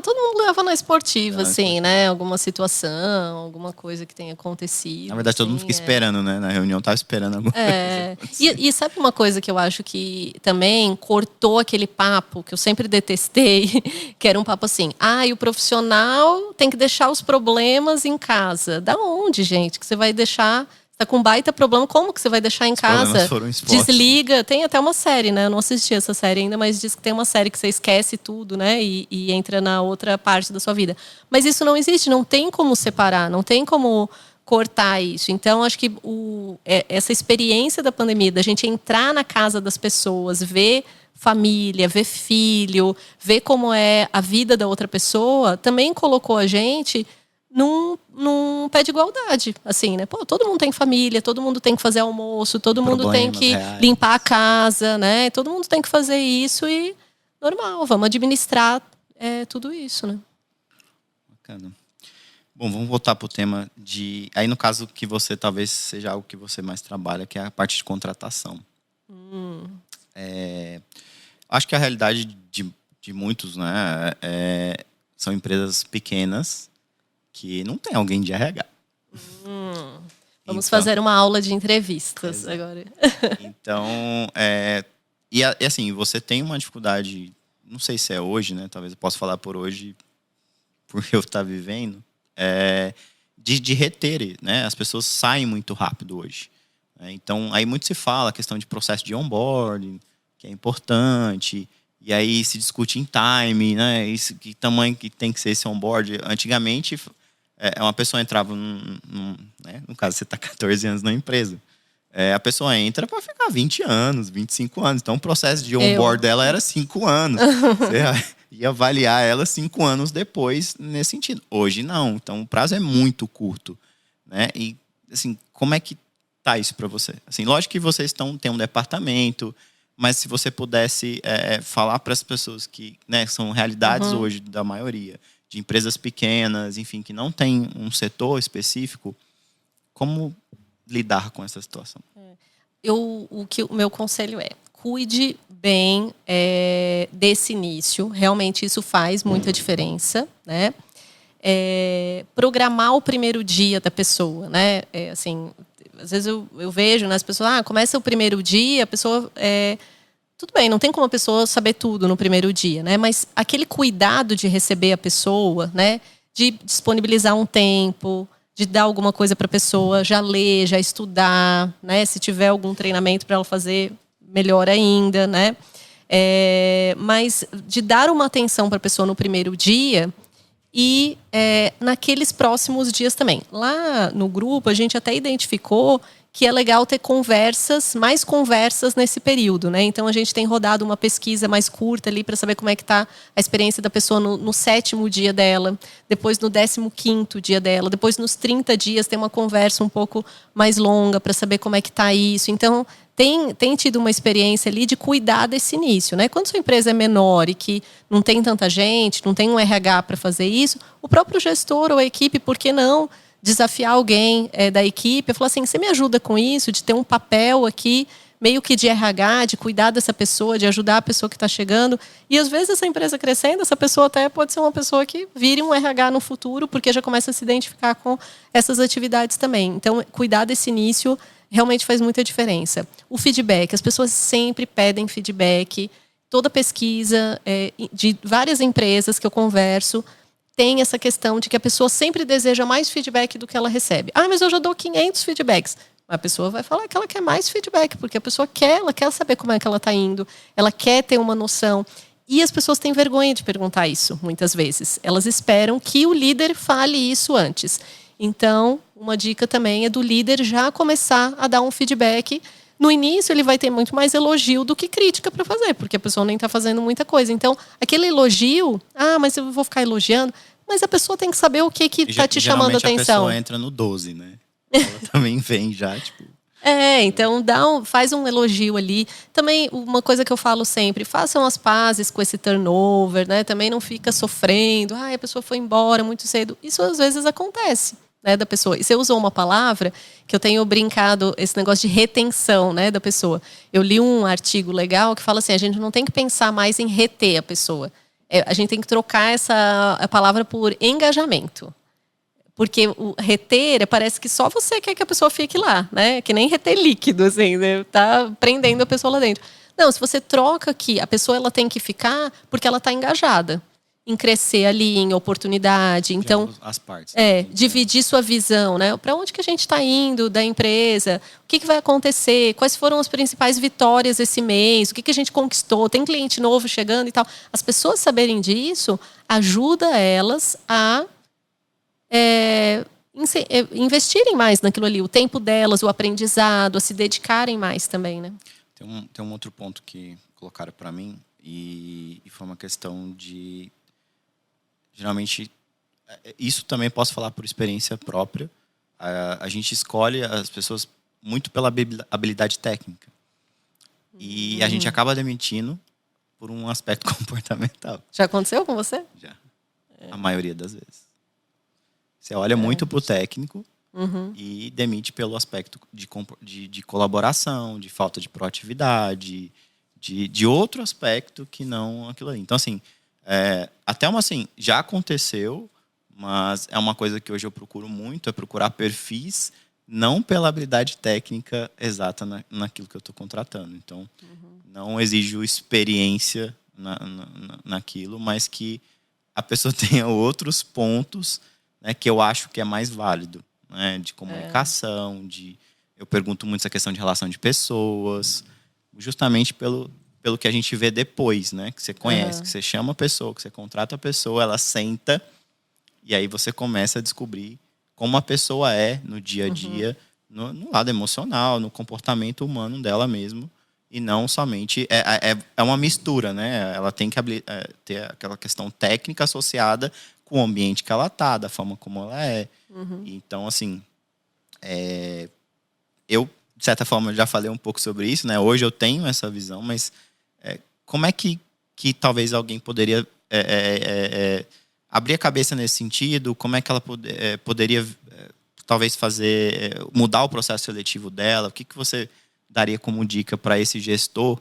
Todo mundo leva na esportiva, assim, né? Alguma situação, alguma coisa que tenha acontecido. Na verdade, todo mundo fica esperando, né? Na reunião, tava esperando alguma coisa. E sabe uma coisa que eu acho que também cortou aquele papo, que eu sempre detestei, que era um papo assim, e o profissional tem que deixar os problemas em casa. Da onde, gente? Que você vai deixar... Tá com um baita problema, como que você vai deixar em casa? Desliga. Tem até uma série, né? Eu não assisti essa série ainda, mas diz que tem uma série que você esquece tudo, né? E entra na outra parte da sua vida. Mas isso não existe, não tem como separar, não tem como cortar isso. Então, acho que essa experiência da pandemia, da gente entrar na casa das pessoas, ver família, ver filho, ver como é a vida da outra pessoa, também colocou a gente num pé de igualdade, assim, né? Pô, todo mundo tem família, todo mundo tem que fazer almoço, todo mundo tem que limpar a casa, né? Todo mundo tem que fazer isso e normal, vamos administrar tudo isso, né? Bacana. Bom, vamos voltar para o tema de... Aí, no caso que você talvez seja algo que você mais trabalha, que é a parte de contratação. Acho que a realidade de muitos, né? São empresas pequenas que não tem alguém de RH. Vamos fazer uma aula de entrevistas agora. Então, e assim, você tem uma dificuldade, não sei se é hoje, né? Talvez eu possa falar por hoje, por eu estar vivendo, de reter, né? As pessoas saem muito rápido hoje. Então, aí muito se fala a questão de processo de onboarding, que é importante. E aí se discute em time, né? Que tamanho que tem que ser esse onboard. Antigamente, uma pessoa entrava né? No caso, você está 14 anos na empresa. A pessoa entra para ficar 20 anos, 25 anos. Então, o processo de onboard dela era 5 anos. Você ia avaliar ela 5 anos depois, nesse sentido. Hoje, não. Então, o prazo é muito curto, né? E, assim, como é que tá isso para você? Assim, lógico que vocês têm um departamento, mas se você pudesse falar para as pessoas que, né, são realidades hoje da maioria, de empresas pequenas, enfim, que não tem um setor específico, como lidar com essa situação? O meu conselho cuide bem desse início. Realmente isso faz muita diferença, né? Programar o primeiro dia da pessoa, né? Assim, às vezes eu vejo, né, as pessoas, começa o primeiro dia, a pessoa... tudo bem, não tem como a pessoa saber tudo no primeiro dia, né? Mas aquele cuidado de receber a pessoa, né? De disponibilizar um tempo, de dar alguma coisa para a pessoa, já ler, já estudar, né? Se tiver algum treinamento para ela fazer, melhor ainda, né? Mas de dar uma atenção para a pessoa no primeiro dia e naqueles próximos dias também. Lá no grupo, a gente até identificou que é legal ter mais conversas nesse período, né? Então, a gente tem rodado uma pesquisa mais curta ali para saber como é que está a experiência da pessoa no 7º dia dela, depois no 15º dia dela, depois nos 30 dias tem uma conversa um pouco mais longa para saber como é que está isso. Então, tem tido uma experiência ali de cuidar desse início, né? Quando sua empresa é menor e que não tem tanta gente, não tem um RH para fazer isso, o próprio gestor ou a equipe, por que não desafiar alguém da equipe, falar assim, você me ajuda com isso, de ter um papel aqui, meio que de RH, de cuidar dessa pessoa, de ajudar a pessoa que está chegando. E às vezes essa empresa crescendo, essa pessoa até pode ser uma pessoa que vire um RH no futuro, porque já começa a se identificar com essas atividades também. Então, cuidar desse início realmente faz muita diferença. O feedback, as pessoas sempre pedem feedback. Toda pesquisa de várias empresas que eu converso, tem essa questão de que a pessoa sempre deseja mais feedback do que ela recebe. Mas eu já dou 500 feedbacks. A pessoa vai falar que ela quer mais feedback, porque a pessoa ela quer saber como é que ela está indo, ela quer ter uma noção. E as pessoas têm vergonha de perguntar isso, muitas vezes. Elas esperam que o líder fale isso antes. Então, uma dica também é do líder já começar a dar um feedback. No início, ele vai ter muito mais elogio do que crítica para fazer, porque a pessoa nem está fazendo muita coisa. Então, aquele elogio, mas eu vou ficar elogiando, mas a pessoa tem que saber o que está te chamando a atenção. A pessoa entra no 12, né? Ela também vem já, tipo... Então faz um elogio ali. Também, uma coisa que eu falo sempre, façam as pazes com esse turnover, né? Também não fica sofrendo, a pessoa foi embora muito cedo. Isso às vezes acontece, né, da pessoa. E você usou uma palavra que eu tenho brincado, esse negócio de retenção, né, da pessoa. Eu li um artigo legal que fala assim, a gente não tem que pensar mais em reter a pessoa. A gente tem que trocar a palavra por engajamento. Porque o reter, parece que só você quer que a pessoa fique lá, né? Que nem reter líquido, assim, né? Tá prendendo a pessoa lá dentro. Não, se você troca aqui, a pessoa ela tem que ficar porque ela está engajada em crescer ali, em oportunidade. Então, as partes. Dividir sua visão, né? Para onde que a gente está indo da empresa? O que vai acontecer? Quais foram as principais vitórias esse mês? O que a gente conquistou? Tem cliente novo chegando e tal. As pessoas saberem disso ajuda elas a investirem mais naquilo ali, o tempo delas, o aprendizado, a se dedicarem mais também, né? Tem um outro ponto que colocaram para mim e foi uma questão de... Geralmente, isso também posso falar por experiência própria. A gente escolhe as pessoas muito pela habilidade técnica. E a gente acaba demitindo por um aspecto comportamental. Já aconteceu com você? Já. A maioria das vezes. Você olha muito pro técnico e demite pelo aspecto de colaboração, de falta de proatividade, de outro aspecto que não aquilo ali. Então, assim, já aconteceu, mas é uma coisa que hoje eu procuro muito, é procurar perfis não pela habilidade técnica exata naquilo que eu estou contratando. Então, não exijo experiência naquilo, mas que a pessoa tenha outros pontos, né, que eu acho que é mais válido, né, de comunicação, eu pergunto muito essa questão de relação de pessoas, justamente pelo que a gente vê depois, né, que você conhece, que você chama a pessoa, que você contrata a pessoa, ela senta, e aí você começa a descobrir como a pessoa é no dia a dia, no lado emocional, no comportamento humano dela mesmo, e não somente... É uma mistura, né? Ela tem que ter aquela questão técnica associada com o ambiente que ela tá, da forma como ela é. Então, assim, eu, de certa forma, já falei um pouco sobre isso, né? Hoje eu tenho essa visão, mas como é que talvez alguém poderia abrir a cabeça nesse sentido? Como é que ela poderia talvez mudar o processo seletivo dela? O que você daria como dica para esse gestor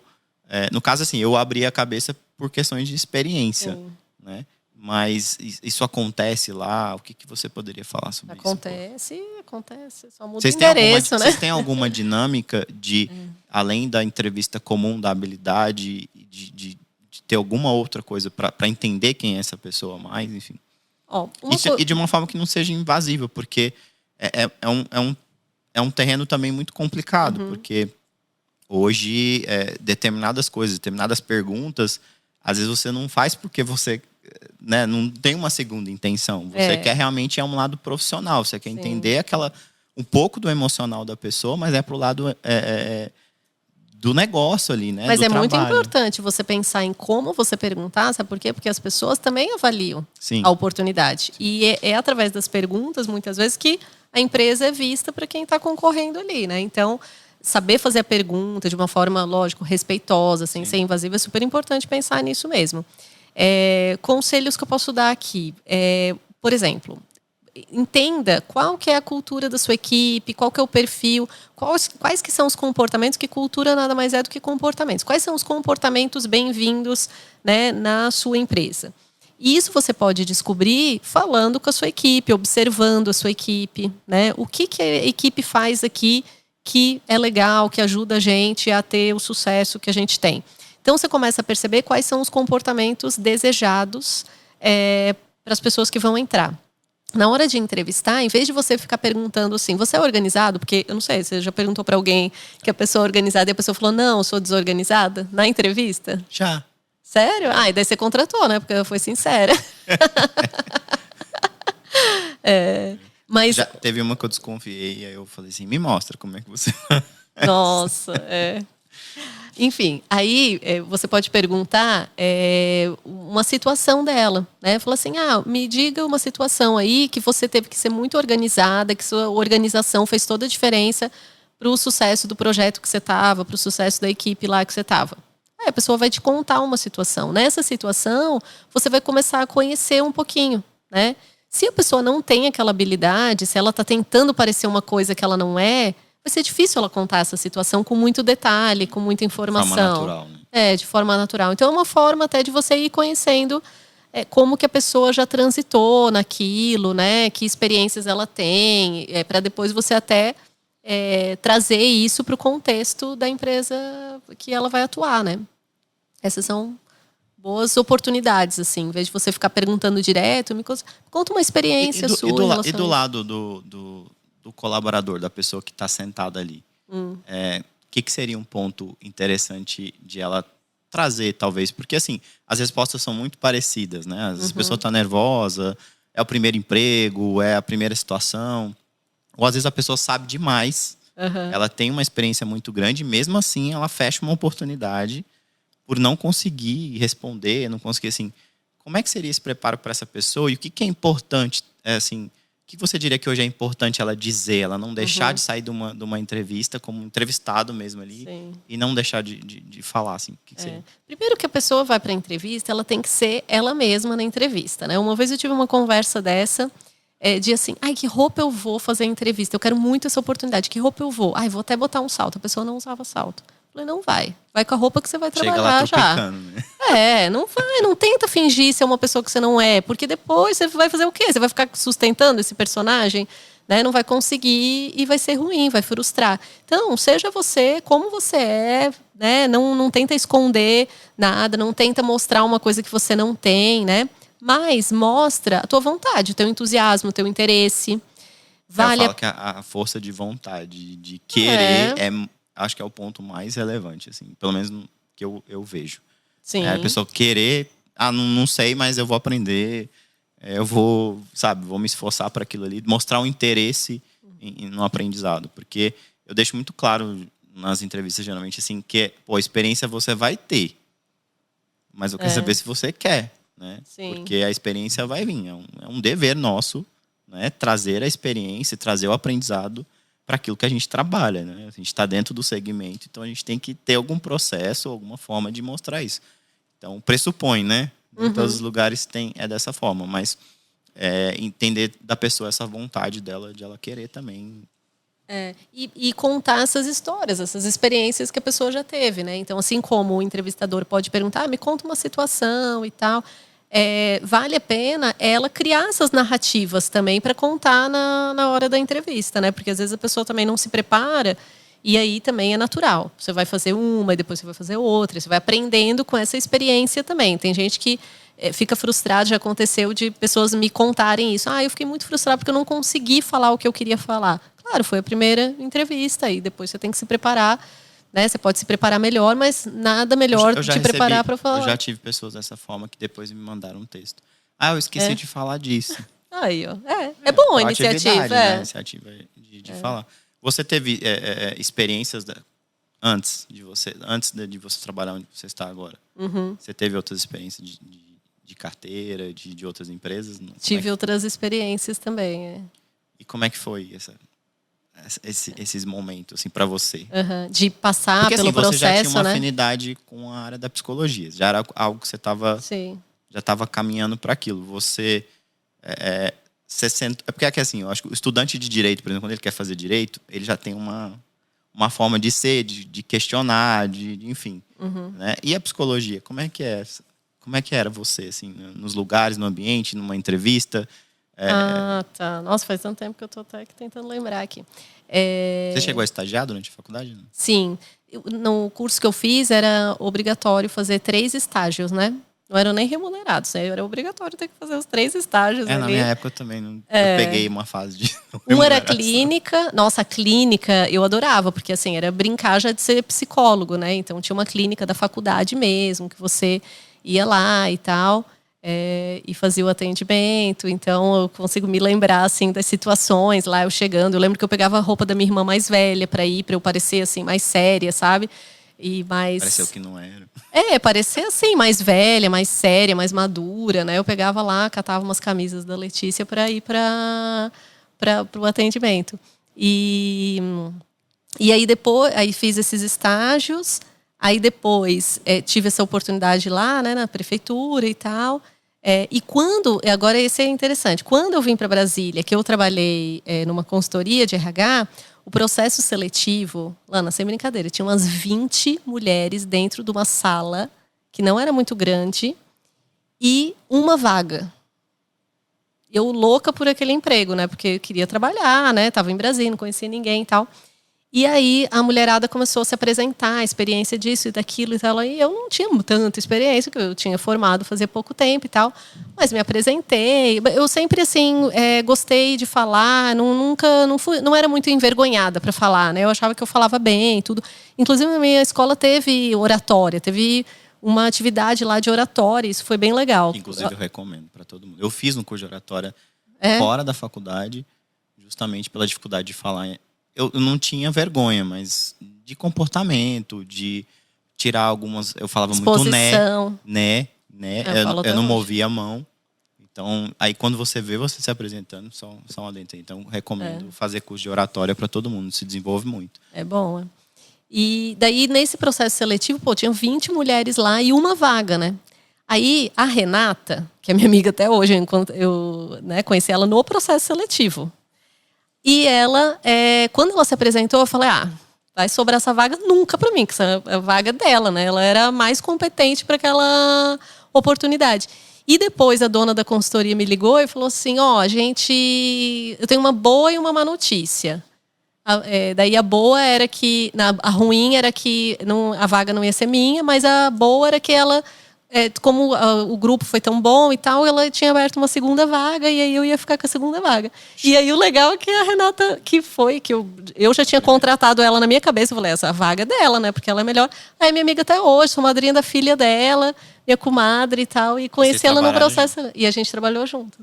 No caso, assim, eu abri a cabeça por questões de experiência, né? Mas isso acontece lá? O que você poderia falar sobre isso? Acontece. Só muda o endereço, né? Vocês têm alguma dinâmica de, além da entrevista comum da habilidade, de ter alguma outra coisa para entender quem é essa pessoa mais, enfim? E de uma forma que não seja invasiva, porque é um terreno também muito complicado, porque hoje determinadas coisas, determinadas perguntas, às vezes você não faz porque você, né, não tem uma segunda intenção. Você quer realmente um lado profissional, você quer entender um pouco do emocional da pessoa, mas pro lado do negócio ali, né? Mas do trabalho. Muito importante você pensar em como você perguntar, sabe por quê? Porque as pessoas também avaliam a oportunidade. E é através das perguntas, muitas vezes, que a empresa é vista para quem está concorrendo ali, né? Então, saber fazer a pergunta de uma forma, lógico, respeitosa, sem ser invasiva, é super importante pensar nisso mesmo. Conselhos que eu posso dar aqui. Por exemplo, entenda qual que é a cultura da sua equipe, qual que é o perfil, quais que são os comportamentos, que cultura nada mais é do que comportamentos. Quais são os comportamentos bem-vindos, né, na sua empresa. E isso você pode descobrir falando com a sua equipe, observando a sua equipe, né? O que a equipe faz aqui que é legal, que ajuda a gente a ter o sucesso que a gente tem. Então, você começa a perceber quais são os comportamentos desejados para as pessoas que vão entrar. Na hora de entrevistar, em vez de você ficar perguntando assim, você é organizado? Porque, eu não sei, você já perguntou para alguém que a pessoa é organizada e a pessoa falou, não, eu sou desorganizada, na entrevista? Já. Sério? E daí você contratou, né? Porque eu fui sincera. Mas... Já teve uma que eu desconfiei, e aí eu falei assim, me mostra como é que você... Nossa, Enfim, aí você pode perguntar uma situação dela, né? Fala assim, me diga uma situação aí que você teve que ser muito organizada, que sua organização fez toda a diferença para o sucesso do projeto que você estava, para o sucesso da equipe lá que você estava. Aí a pessoa vai te contar uma situação. Nessa situação, você vai começar a conhecer um pouquinho, né? Se a pessoa não tem aquela habilidade, se ela está tentando parecer uma coisa que ela não é, vai ser difícil ela contar essa situação com muito detalhe, com muita informação. De forma natural, né? De forma natural. Então, é uma forma até de você ir conhecendo como que a pessoa já transitou naquilo, né? Que experiências ela tem, para depois você até trazer isso para o contexto da empresa que ela vai atuar, né? Essas são boas oportunidades, assim. Em vez de você ficar perguntando direto, me conta uma experiência sua. E do lado do colaborador, da pessoa que está sentada ali. O que seria um ponto interessante de ela trazer, talvez? Porque, assim, as respostas são muito parecidas, né? Às vezes a pessoa está nervosa, é o primeiro emprego, é a primeira situação. Ou, às vezes, a pessoa sabe demais, ela tem uma experiência muito grande, e mesmo assim ela fecha uma oportunidade por não conseguir responder, não conseguir, assim... Como é que seria esse preparo para essa pessoa? E o que é importante, assim... O que você diria que hoje é importante ela dizer? Ela não deixar de sair de uma entrevista como entrevistado mesmo ali. Sim. E não deixar de falar, assim. O que seria? Primeiro que a pessoa vai para a entrevista, ela tem que ser ela mesma na entrevista, né? Uma vez eu tive uma conversa dessa, de assim, que roupa eu vou fazer a entrevista? Eu quero muito essa oportunidade. Que roupa eu vou? Vou até botar um salto. A pessoa não usava salto. Eu falei, não vai. Vai com a roupa que você vai trabalhar. Chega lá tropicando, né? Não vai. Não tenta fingir ser uma pessoa que você não é. Porque depois você vai fazer o quê? Você vai ficar sustentando esse personagem? Né? Não vai conseguir e vai ser ruim, vai frustrar. Então, seja você como você é. Né? Não tenta esconder nada. Não tenta mostrar uma coisa que você não tem, né? Mas mostra a tua vontade, o teu entusiasmo, o teu interesse. Eu falo que a força de vontade, de querer, acho que é o ponto mais relevante, assim, pelo menos que eu vejo. Sim. A pessoa querer, não sei, mas eu vou aprender, eu vou me esforçar para aquilo ali, mostrar um interesse no aprendizado, porque eu deixo muito claro nas entrevistas, geralmente, assim, que a experiência você vai ter, mas eu quero saber se você quer, né? Sim. Porque a experiência vai vir, é um dever nosso, né? Trazer a experiência, trazer o aprendizado para aquilo que a gente trabalha, né? A gente está dentro do segmento, então a gente tem que ter algum processo, alguma forma de mostrar isso. Então, pressupõe, né? Em todos os lugares é dessa forma, mas entender da pessoa essa vontade dela, de ela querer também E contar essas histórias, essas experiências que a pessoa já teve, né? Então, assim como o entrevistador pode perguntar, me conta uma situação e tal, vale a pena ela criar essas narrativas também para contar na hora da entrevista, né? Porque às vezes a pessoa também não se prepara e aí também é natural. Você vai fazer uma e depois você vai fazer outra, você vai aprendendo com essa experiência também. Tem gente que fica frustrado, já aconteceu de pessoas me contarem isso. Eu fiquei muito frustrada porque eu não consegui falar o que eu queria falar. Claro, foi a primeira entrevista e depois você tem que se preparar, né? Você pode se preparar melhor, mas nada melhor do que preparar para falar. Eu já tive pessoas dessa forma que depois me mandaram um texto. Eu esqueci de falar disso. Aí, ó. É bom a iniciativa. Né? A iniciativa de falar. Você teve experiências antes de você trabalhar onde você está agora? Uhum. Você teve outras experiências de carteira, de outras empresas? Tive outras experiências também. E como é que foi esses momentos assim, para você? De passar porque, pelo processo, você já tinha uma né? afinidade com a área da psicologia. Já era algo que você já estava caminhando para aquilo. Você porque aqui, assim, eu acho que o estudante de direito, por exemplo, quando ele quer fazer direito, ele já tem uma forma de ser, de questionar, enfim. Né? E a psicologia, como é que é? Como é que era você, assim, nos lugares, no ambiente, numa entrevista? Tá. Nossa, faz tanto tempo que eu tô até tentando lembrar aqui. Você chegou a estagiar durante a faculdade? Não? Sim. No curso que eu fiz, era obrigatório fazer 3 estágios, né? Não eram nem remunerados, era obrigatório ter que fazer os 3 estágios ali. Na minha época eu também não. Eu peguei uma fase de. Um era clínica. Nossa, a clínica eu adorava, porque assim, era brincar já de ser psicólogo, né? Então tinha uma clínica da faculdade mesmo, que você ia lá e tal, e fazia o atendimento. Então eu consigo me lembrar assim das situações lá, eu chegando. Eu lembro que eu pegava a roupa da minha irmã mais velha para eu parecer assim mais séria, sabe? Pareceu que não era. Parecer assim, mais velha, mais séria, mais madura, né? Eu pegava lá, catava umas camisas da Letícia para ir para o atendimento. E aí depois, fiz esses estágios. Aí depois tive essa oportunidade lá, né, na prefeitura e tal. E agora esse é interessante. Quando eu vim para Brasília, que eu trabalhei numa consultoria de RH, o processo seletivo, Lana, sem brincadeira, tinha umas 20 mulheres dentro de uma sala que não era muito grande e uma vaga. Eu louca por aquele emprego, né? Porque eu queria trabalhar, né? Tava em Brasília, não conhecia ninguém e tal. E aí a mulherada começou a se apresentar, a experiência disso e daquilo e tal. E eu não tinha tanta experiência, porque eu tinha formado fazia pouco tempo e tal. Mas me apresentei. Eu sempre, assim, gostei de falar. Não era muito envergonhada para falar, né? Eu achava que eu falava bem e tudo. Inclusive, a minha escola teve oratória. Teve uma atividade lá de oratória. Isso foi bem legal. Inclusive, eu recomendo para todo mundo. Eu fiz um curso de oratória fora da faculdade, justamente pela dificuldade de falar. Eu não tinha vergonha, mas de comportamento, de tirar algumas. Eu falava exposição. muito né. Eu não movia a mão. Então, aí quando você vê você se apresentando, só uma dentro. Então, recomendo fazer curso de oratória para todo mundo. Se desenvolve muito. É bom. E daí, nesse processo seletivo, tinham 20 mulheres lá e uma vaga, né? Aí, a Renata, que é minha amiga até hoje, eu conheci ela no processo seletivo. E ela, quando ela se apresentou, eu falei, vai sobrar essa vaga nunca para mim, que essa é a vaga dela, né? Ela era mais competente para aquela oportunidade. E depois a dona da consultoria me ligou e falou assim, eu tenho uma boa e uma má notícia. Daí a boa era que, a ruim era que a vaga não ia ser minha, mas a boa era que ela, como o grupo foi tão bom e tal, ela tinha aberto uma segunda vaga e aí eu ia ficar com a segunda vaga. E aí o legal é que a Renata, que eu já tinha contratado ela na minha cabeça, eu falei, essa vaga é dela, né? Porque ela é melhor. Aí minha amiga até hoje, sou madrinha da filha dela, minha comadre e tal, e conheci ela no processo. E a gente trabalhou juntos.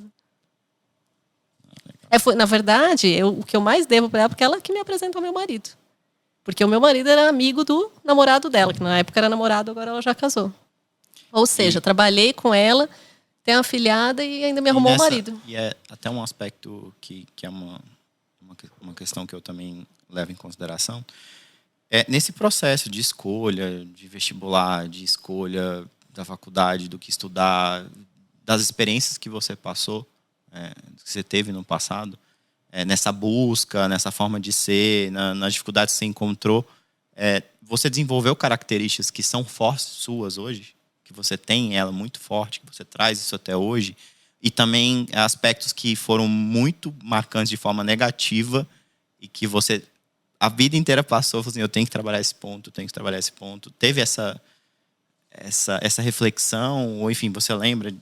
Na verdade, o que eu mais devo para ela, porque ela que me apresentou ao meu marido. Porque o meu marido era amigo do namorado dela, que na época era namorado, agora ela já casou. Ou seja, trabalhei com ela, tenho uma afilhada e ainda me arrumou um marido. E é até um aspecto que é uma questão que eu também levo em consideração. Nesse processo de escolha, de vestibular, de escolha da faculdade, do que estudar, das experiências que você passou, que você teve no passado, nessa busca, nessa forma de ser, nas dificuldades que você encontrou, você desenvolveu características que são fortes suas hoje, que você tem ela muito forte, que você traz isso até hoje, e também aspectos que foram muito marcantes de forma negativa e que você a vida inteira passou, falou assim, eu tenho que trabalhar esse ponto, eu tenho que trabalhar esse ponto. Teve essa reflexão, ou enfim, você lembra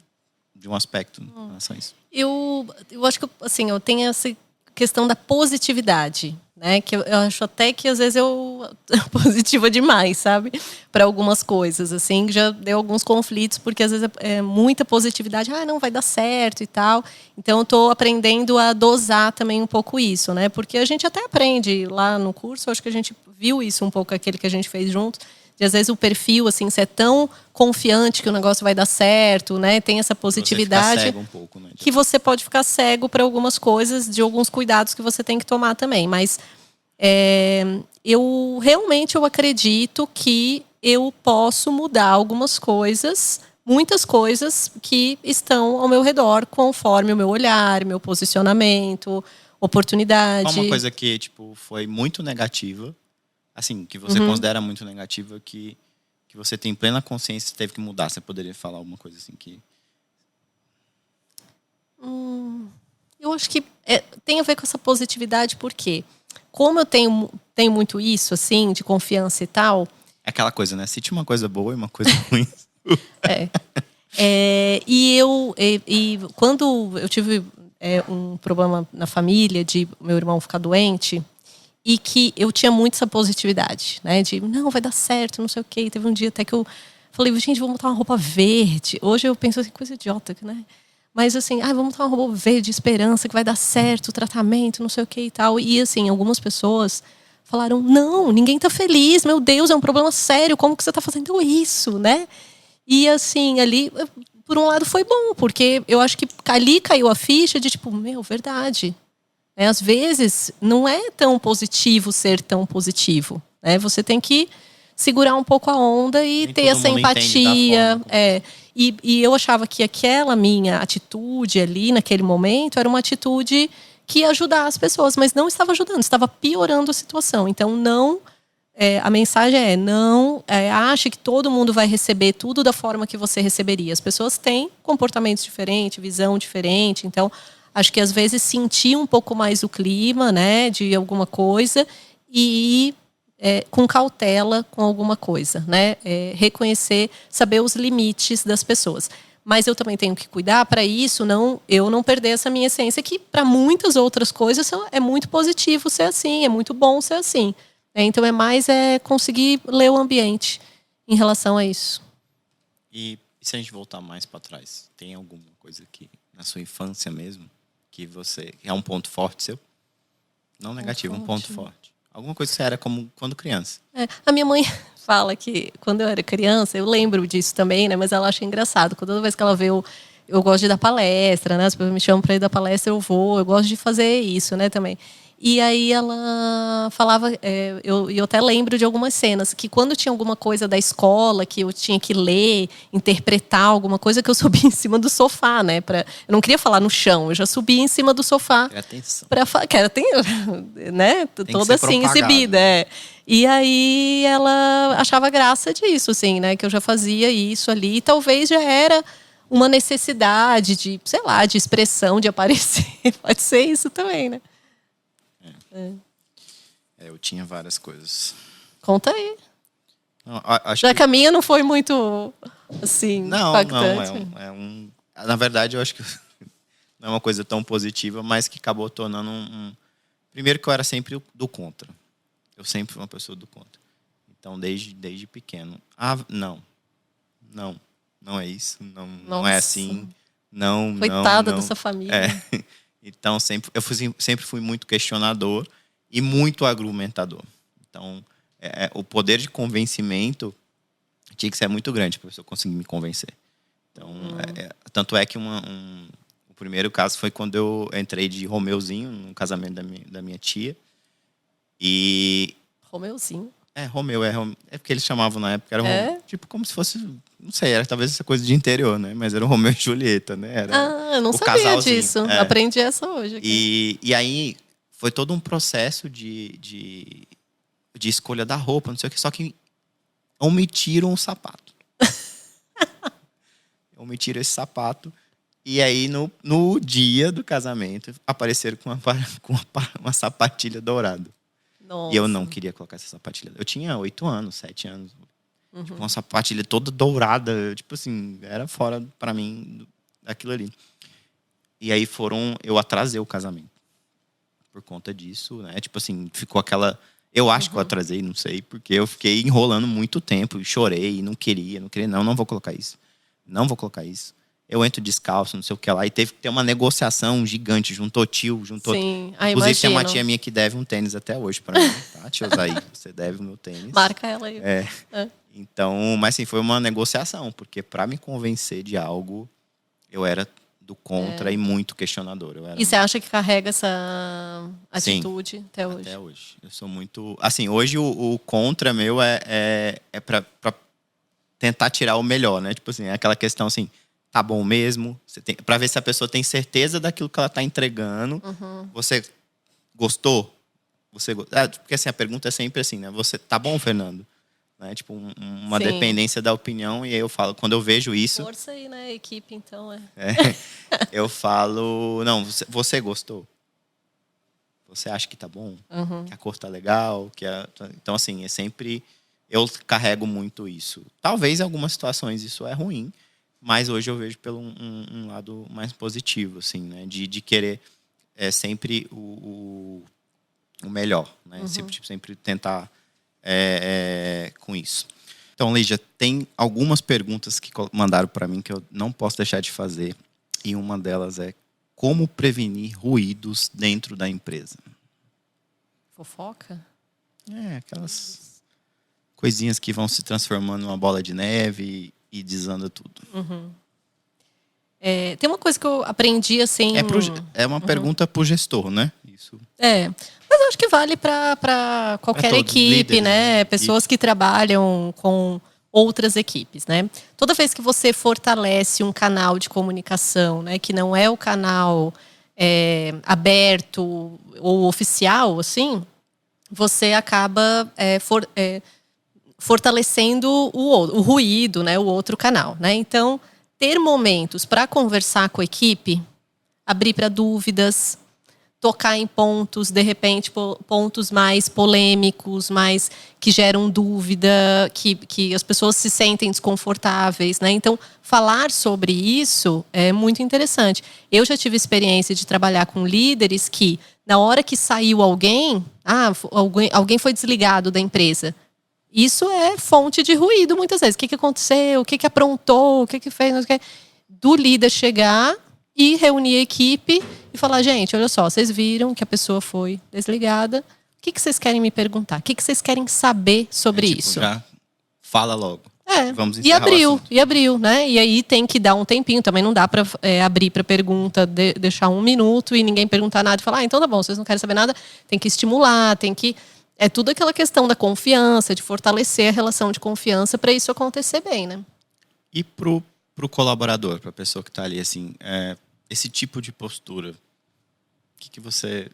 de um aspecto em relação a isso? Eu acho que assim, eu tenho essa questão da positividade, né? Que eu acho até que às vezes eu positiva demais, sabe? Para algumas coisas, assim, já deu alguns conflitos, porque às vezes é muita positividade, não vai dar certo e tal. Então eu tô aprendendo a dosar também um pouco isso, né? Porque a gente até aprende lá no curso, acho que a gente viu isso um pouco, aquele que a gente fez juntos. E às vezes o perfil, assim, você é tão confiante que o negócio vai dar certo, né? Tem essa positividade. Você fica cego um pouco, né? Que você pode ficar cego para algumas coisas, de alguns cuidados que você tem que tomar também. Mas eu realmente acredito que eu posso mudar algumas coisas, muitas coisas que estão ao meu redor, conforme o meu olhar, meu posicionamento, oportunidade. Uma coisa que, tipo, foi muito negativa, assim, que você considera muito negativa, que você tem plena consciência que teve que mudar. Você poderia falar alguma coisa assim que... Eu acho que tem a ver com essa positividade, porque como eu tenho muito isso, assim, de confiança e tal... É aquela coisa, né? Se tinha uma coisa boa e uma coisa ruim. E quando eu tive um problema na família, de meu irmão ficar doente... E que eu tinha muito essa positividade, né? De, não, vai dar certo, não sei o quê. E teve um dia até que eu falei, gente, vamos botar uma roupa verde. Hoje eu penso assim, coisa idiota, né? Mas assim, vamos botar uma roupa verde, esperança, que vai dar certo o tratamento, não sei o quê e tal. E assim, algumas pessoas falaram, não, ninguém tá feliz, meu Deus, é um problema sério, como que você tá fazendo isso, né? E assim, ali, por um lado foi bom, porque eu acho que ali caiu a ficha de tipo, verdade. Às vezes, não é tão positivo ser tão positivo. Né? Você tem que segurar um pouco a onda e ter essa empatia. E eu achava que aquela minha atitude ali, naquele momento, era uma atitude que ia ajudar as pessoas, mas não estava ajudando, estava piorando a situação. Então, a mensagem não ache que todo mundo vai receber tudo da forma que você receberia. As pessoas têm comportamentos diferentes, visão diferente, então... Acho que às vezes sentir um pouco mais o clima, né, de alguma coisa e ir com cautela com alguma coisa, né? Reconhecer, saber os limites das pessoas. Mas eu também tenho que cuidar para isso, eu não perder essa minha essência, que para muitas outras coisas é muito positivo ser assim, é muito bom ser assim. Então é mais conseguir ler o ambiente em relação a isso. E se a gente voltar mais para trás, tem alguma coisa que na sua infância mesmo que é um ponto forte seu? Não negativo, um ponto forte. Alguma coisa que você era como quando criança. A minha mãe fala que quando eu era criança, eu lembro disso também, né? Mas ela acha engraçado. Toda vez que ela vê eu gosto de dar palestra, né? As pessoas me chamam para ir dar palestra, eu gosto de fazer isso, né, também. E aí ela falava, eu até lembro de algumas cenas, que quando tinha alguma coisa da escola, que eu tinha que ler, interpretar alguma coisa, que eu subia em cima do sofá, né? Eu não queria falar no chão, eu já subia em cima do sofá. Era atenção. Né? Toda assim, exibida. E aí ela achava graça disso, assim, né? Que eu já fazia isso ali, e talvez já era uma necessidade de, sei lá, de expressão, de aparecer. Pode ser isso também, né? Eu tinha várias coisas. Conta aí. Não, já que a minha não foi muito, assim, impactante. Na verdade, eu acho que não é uma coisa tão positiva, mas que acabou tornando Primeiro que eu era sempre do contra. Eu sempre fui uma pessoa do contra. Então, desde pequeno. Não é isso. Não é assim. Coitada dessa família. Então, sempre fui muito questionador e muito argumentador. Então, o poder de convencimento tinha que ser muito grande para a pessoa conseguir me convencer. Então, tanto é que o primeiro caso foi quando eu entrei de Romeuzinho no casamento da minha tia. Romeuzinho? Romeu. É porque eles chamavam na época. Era tipo como se fosse... não sei, era talvez essa coisa de interior, né? Mas era o Romeu e Julieta, né? Era eu não o sabia casalzinho. disso. Aprendi essa hoje aqui. E aí foi todo um processo de escolha da roupa, não sei o que, só que omitiram o sapato. Omitiram esse sapato. E aí, no dia do casamento, apareceram com uma sapatilha dourada. Nossa. E eu não queria colocar essa sapatilha. Eu tinha 8 anos, 7 anos. Tipo, uma sapatilha toda dourada. Tipo assim, era fora pra mim daquilo ali. E aí eu atrasei o casamento. Por conta disso, né? Tipo assim, ficou aquela... Eu acho que eu atrasei, não sei. Porque eu fiquei enrolando muito tempo. Chorei, não queria. Não vou colocar isso. Não vou colocar isso. Eu entro descalço, não sei o que lá. E teve que ter uma negociação gigante. Juntou tio, juntou... Sim, Inclusive tem uma tia minha que deve um tênis até hoje pra mim. Tá, tia Osaí? Você deve o meu tênis. Marca ela aí. Então, mas assim, foi uma negociação. Porque pra me convencer de algo, eu era do contra e muito questionador. E você acha que carrega essa atitude até hoje? Até hoje. Eu sou muito... Assim, hoje o contra meu é pra tentar tirar o melhor, né? Tipo assim, é aquela questão assim... Tá bom mesmo? Pra ver se a pessoa tem certeza daquilo que ela tá entregando. Você gostou? Porque assim, a pergunta é sempre assim, né? Você tá bom, Fernando? Né? Tipo, uma dependência da opinião. E aí eu falo, quando eu vejo isso... Força aí, né? Equipe, então, eu falo, não, você gostou? Você acha que tá bom? Que a cor tá legal? Então, assim, é sempre... Eu carrego muito isso. Talvez em algumas situações isso é ruim. Mas hoje eu vejo pelo um lado mais positivo, assim, né? De querer sempre o melhor, né? Sempre tentar com isso. Então, Lígia, tem algumas perguntas que mandaram para mim que eu não posso deixar de fazer. E uma delas é como prevenir ruídos dentro da empresa? Fofoca? Aquelas coisinhas que vão se transformando numa bola de neve e desanda tudo. Tem uma coisa que eu aprendi assim... É uma pergunta pro gestor, né? Isso. Mas eu acho que vale para qualquer equipe, líderes, né? Pessoas que trabalham com outras equipes, né? Toda vez que você fortalece um canal de comunicação, né? Que não é o canal aberto ou oficial, assim... Você acaba fortalecendo o ruído, né, o outro canal, né? Então, ter momentos para conversar com a equipe, abrir para dúvidas, tocar em pontos, de repente, pontos mais polêmicos, mais que geram dúvida, que as pessoas se sentem desconfortáveis, né? Então, falar sobre isso é muito interessante. Eu já tive experiência de trabalhar com líderes que, na hora que saiu alguém foi desligado da empresa. Isso é fonte de ruído, muitas vezes. O que aconteceu? O que aprontou? O que fez? Do líder chegar e reunir a equipe e falar, gente, olha só, vocês viram que a pessoa foi desligada. O que vocês querem me perguntar? O que vocês querem saber sobre isso? Já fala logo. Vamos encerrar e abriu, né? E aí tem que dar um tempinho. Também não dá para abrir para pergunta, deixar 1 minuto e ninguém perguntar nada e falar, então tá bom, vocês não querem saber nada. Tem que estimular, tem que... É tudo aquela questão da confiança, de fortalecer a relação de confiança para isso acontecer bem, né? E pro colaborador, pra pessoa que tá ali, assim, esse tipo de postura, o que você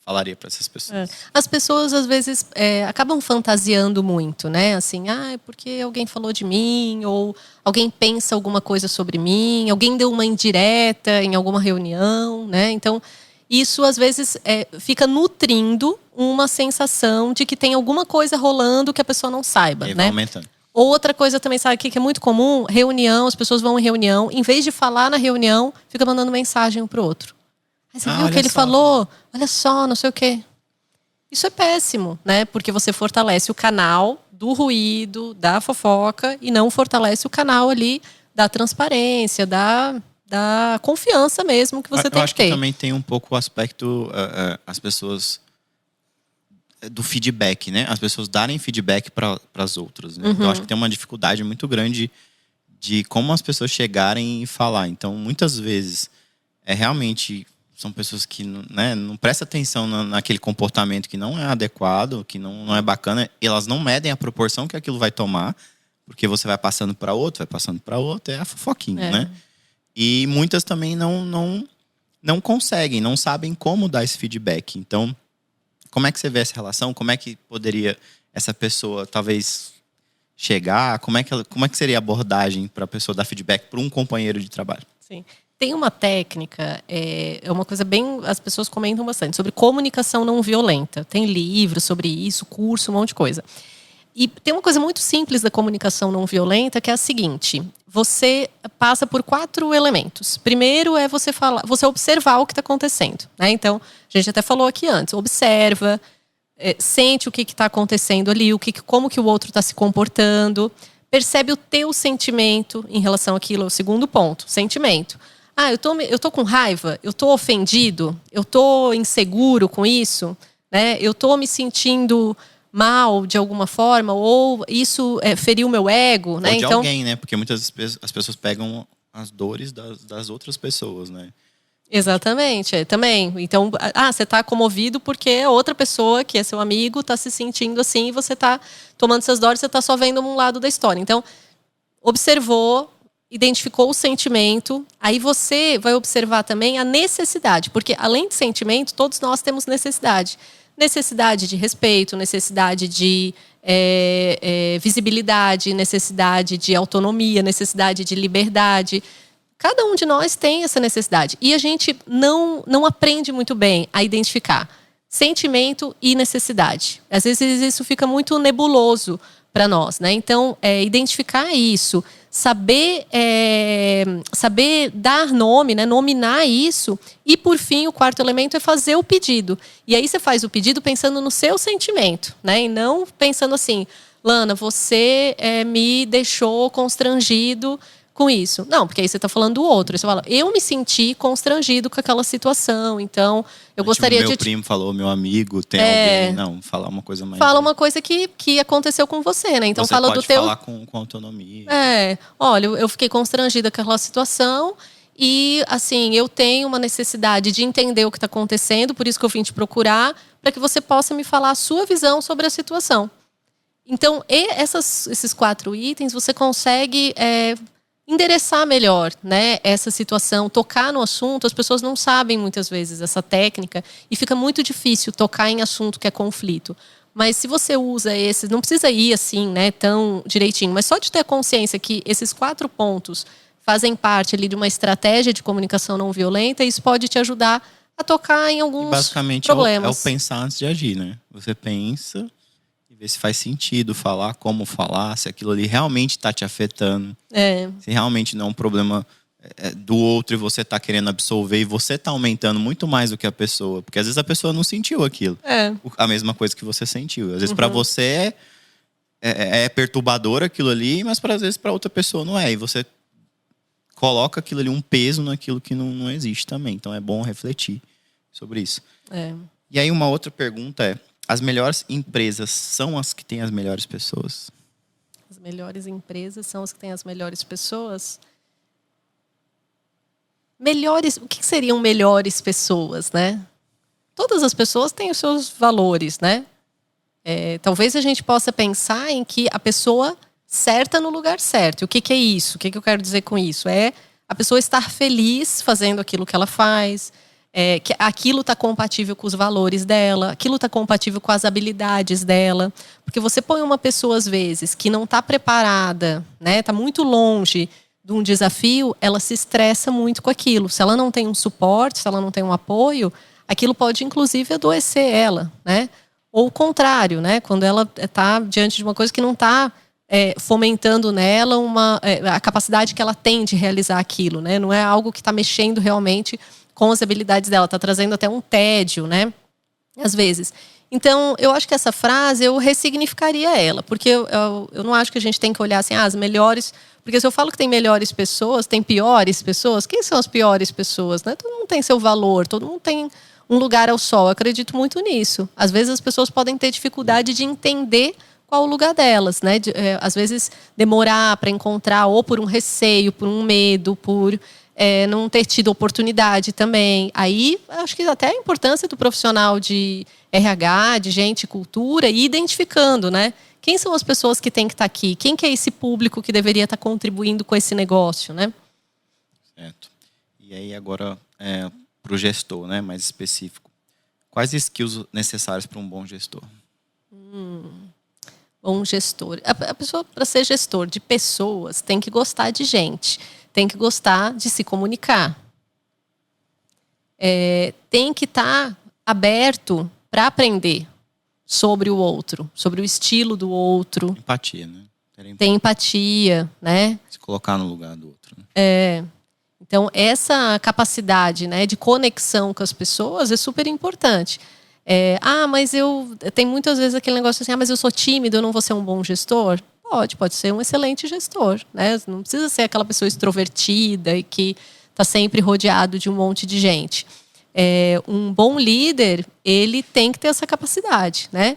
falaria para essas pessoas? As pessoas, às vezes, acabam fantasiando muito, né? Assim, é porque alguém falou de mim, ou alguém pensa alguma coisa sobre mim, alguém deu uma indireta em alguma reunião, né? Então, isso, às vezes, fica nutrindo uma sensação de que tem alguma coisa rolando que a pessoa não saiba, e né? vai aumentando. Outra coisa também, sabe, que é muito comum? Reunião, as pessoas vão em reunião, em vez de falar na reunião, fica mandando mensagem um pro outro. Aí você viu o que ele falou? Olha só, não sei o quê. Isso é péssimo, né? Porque você fortalece o canal do ruído, da fofoca, e não fortalece o canal ali da transparência, da confiança mesmo que você tem que ter. Eu acho que também tem um pouco o aspecto, as pessoas... do feedback, né? As pessoas darem feedback para as outras, né? Então, eu acho que tem uma dificuldade muito grande de como as pessoas chegarem e falar. Então, muitas vezes, realmente são pessoas que, né, não prestam atenção naquele comportamento que não é adequado, que não é bacana. E elas não medem a proporção que aquilo vai tomar. Porque você vai passando para outro, é a fofoquinha, né? E muitas também não conseguem, não sabem como dar esse feedback. Então, como é que você vê essa relação? Como é que poderia essa pessoa talvez chegar? Como é que seria a abordagem para a pessoa dar feedback para um companheiro de trabalho? Sim. Tem uma técnica, é uma coisa bem... As pessoas comentam bastante sobre comunicação não violenta. Tem livros sobre isso, curso, um monte de coisa. E tem uma coisa muito simples da comunicação não violenta, que é a seguinte: você passa por 4 elementos. Primeiro é você observar o que está acontecendo, né? Então, a gente até falou aqui antes, observa, sente o que está acontecendo ali, como que o outro está se comportando, percebe o teu sentimento em relação àquilo. É o segundo ponto, sentimento. Eu tô com raiva, eu tô ofendido, eu tô inseguro com isso, né? Eu tô me sentindo mal de alguma forma, ou isso feriu meu ego, né? Ou de alguém, né? Porque muitas vezes as pessoas pegam as dores das outras pessoas, né? Exatamente, também. Então, você tá comovido porque a outra pessoa, que é seu amigo, tá se sentindo assim, e você tá tomando essas dores, você tá só vendo um lado da história. Então, observou, identificou o sentimento, aí você vai observar também a necessidade, porque além de sentimento, todos nós temos necessidade. Necessidade de respeito, necessidade de visibilidade, necessidade de autonomia, necessidade de liberdade. Cada um de nós tem essa necessidade. E a gente não aprende muito bem a identificar sentimento e necessidade. Às vezes isso fica muito nebuloso para nós, né? Então, identificar isso, saber dar nome, né? Nominar isso. E, por fim, o 4º elemento é fazer o pedido. E aí você faz o pedido pensando no seu sentimento, né? E não pensando assim: Lana, você me deixou constrangido com isso. Não, porque aí você está falando do outro. Você fala: eu me senti constrangido com aquela situação, então eu gostaria de... Meu primo falou, meu amigo, tem alguém... Não, falar uma coisa mais... Fala uma coisa que aconteceu com você, né? Então você fala pode do teu... falar com autonomia. Olha, eu fiquei constrangida com aquela situação e, assim, eu tenho uma necessidade de entender o que está acontecendo, por isso que eu vim te procurar, para que você possa me falar a sua visão sobre a situação. Então, esses 4 itens, você consegue... endereçar melhor, né, essa situação, tocar no assunto. As pessoas não sabem muitas vezes essa técnica e fica muito difícil tocar em assunto que é conflito. Mas se você usa esses, não precisa ir assim, né, tão direitinho, mas só de ter consciência que esses 4 pontos fazem parte ali de uma estratégia de comunicação não violenta, isso pode te ajudar a tocar em alguns basicamente problemas. É o pensar antes de agir, né? Você pensa e vê se faz sentido falar, como falar, se aquilo ali realmente está te afetando. Se realmente não é um problema do outro e você está querendo absolver e você está aumentando muito mais do que a pessoa. Porque às vezes a pessoa não sentiu aquilo. A mesma coisa que você sentiu. Às vezes para você é perturbador aquilo ali, mas às vezes para outra pessoa não é. E você coloca aquilo ali, um peso naquilo que não existe também. Então é bom refletir sobre isso. E aí uma outra pergunta é: as melhores empresas são as que têm as melhores pessoas? As melhores empresas são as que têm as melhores pessoas? O que seriam melhores pessoas, né? Todas as pessoas têm os seus valores, né? Talvez a gente possa pensar em que a pessoa certa no lugar certo. E o que é isso? O que eu quero dizer com isso? É a pessoa estar feliz fazendo aquilo que ela faz, que aquilo está compatível com os valores dela, aquilo está compatível com as habilidades dela. Porque você põe uma pessoa, às vezes, que não está preparada, né? Está muito longe de um desafio, ela se estressa muito com aquilo. Se ela não tem um suporte, se ela não tem um apoio, aquilo pode, inclusive, adoecer ela, né? Ou o contrário, né? Quando ela está diante de uma coisa que não está fomentando nela a capacidade que ela tem de realizar aquilo, né? Não é algo que está mexendo realmente com as habilidades dela, está trazendo até um tédio, né? Às vezes. Então, eu acho que essa frase, eu ressignificaria ela, porque eu não acho que a gente tem que olhar assim, as melhores... Porque se eu falo que tem melhores pessoas, tem piores pessoas, quem são as piores pessoas, né? Todo mundo tem seu valor, todo mundo tem um lugar ao sol. Eu acredito muito nisso. Às vezes as pessoas podem ter dificuldade de entender qual o lugar delas, né? Às vezes demorar para encontrar, ou por um receio, por um medo, por não ter tido oportunidade também. Aí, acho que até a importância do profissional de RH, de gente, cultura, ir identificando, né? Quem são as pessoas que têm que estar aqui? Quem que é esse público que deveria estar contribuindo com esse negócio, né? Certo. E aí agora, para o gestor, né, mais específico. Quais skills necessários para um bom gestor? Bom gestor. A pessoa, para ser gestor de pessoas, tem que gostar de gente. Tem que gostar de se comunicar. Tem que estar aberto para aprender sobre o outro, sobre o estilo do outro. Empatia, né? Tem empatia, né? Se colocar no lugar do outro. Né? Então, essa capacidade, né, de conexão com as pessoas é super importante. Mas tem muitas vezes aquele negócio assim, mas eu sou tímido, eu não vou ser um bom gestor? Pode ser um excelente gestor, né? Não precisa ser aquela pessoa extrovertida e que está sempre rodeado de um monte de gente. Um bom líder, ele tem que ter essa capacidade, né?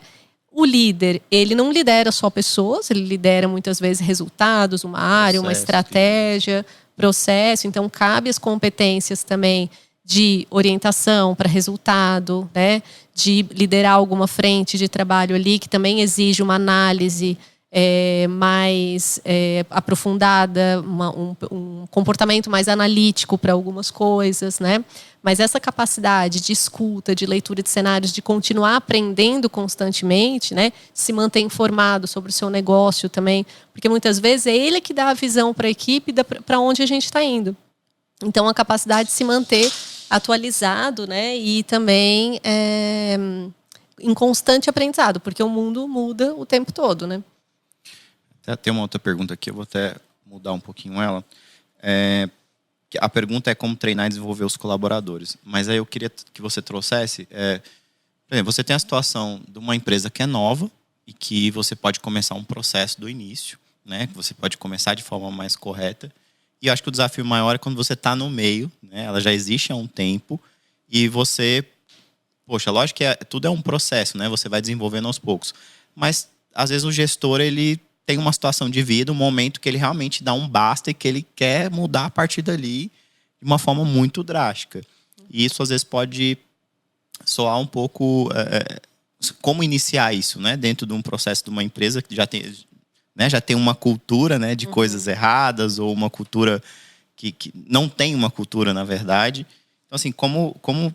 O líder, ele não lidera só pessoas, ele lidera muitas vezes resultados, uma área, uma estratégia, processo. Então, cabe as competências também de orientação para resultado, né? De liderar alguma frente de trabalho ali, que também exige uma análise mais aprofundada, um comportamento mais analítico para algumas coisas, né? Mas essa capacidade de escuta, de leitura de cenários, de continuar aprendendo constantemente, né? Se manter informado sobre o seu negócio também, porque muitas vezes é ele que dá a visão para a equipe para onde a gente está indo. Então, a capacidade de se manter atualizado, né? E também em constante aprendizado, porque o mundo muda o tempo todo, né? Tem uma outra pergunta aqui, eu vou até mudar um pouquinho ela. A pergunta é como treinar e desenvolver os colaboradores. Mas aí eu queria que você trouxesse... por exemplo, você tem a situação de uma empresa que é nova e que você pode começar um processo do início, né? Que você pode começar de forma mais correta. E eu acho que o desafio maior é quando você está no meio, né? Ela já existe há um tempo e você... Poxa, lógico que tudo é um processo, né? Você vai desenvolvendo aos poucos. Mas, às vezes, o gestor, ele tem uma situação de vida, um momento que ele realmente dá um basta e que ele quer mudar a partir dali de uma forma muito drástica. E isso, às vezes, pode soar um pouco... como iniciar isso, né? Dentro de um processo de uma empresa que já tem... Né, já tem uma cultura, né, de coisas erradas, ou uma cultura que não tem uma cultura, na verdade. Então, assim, como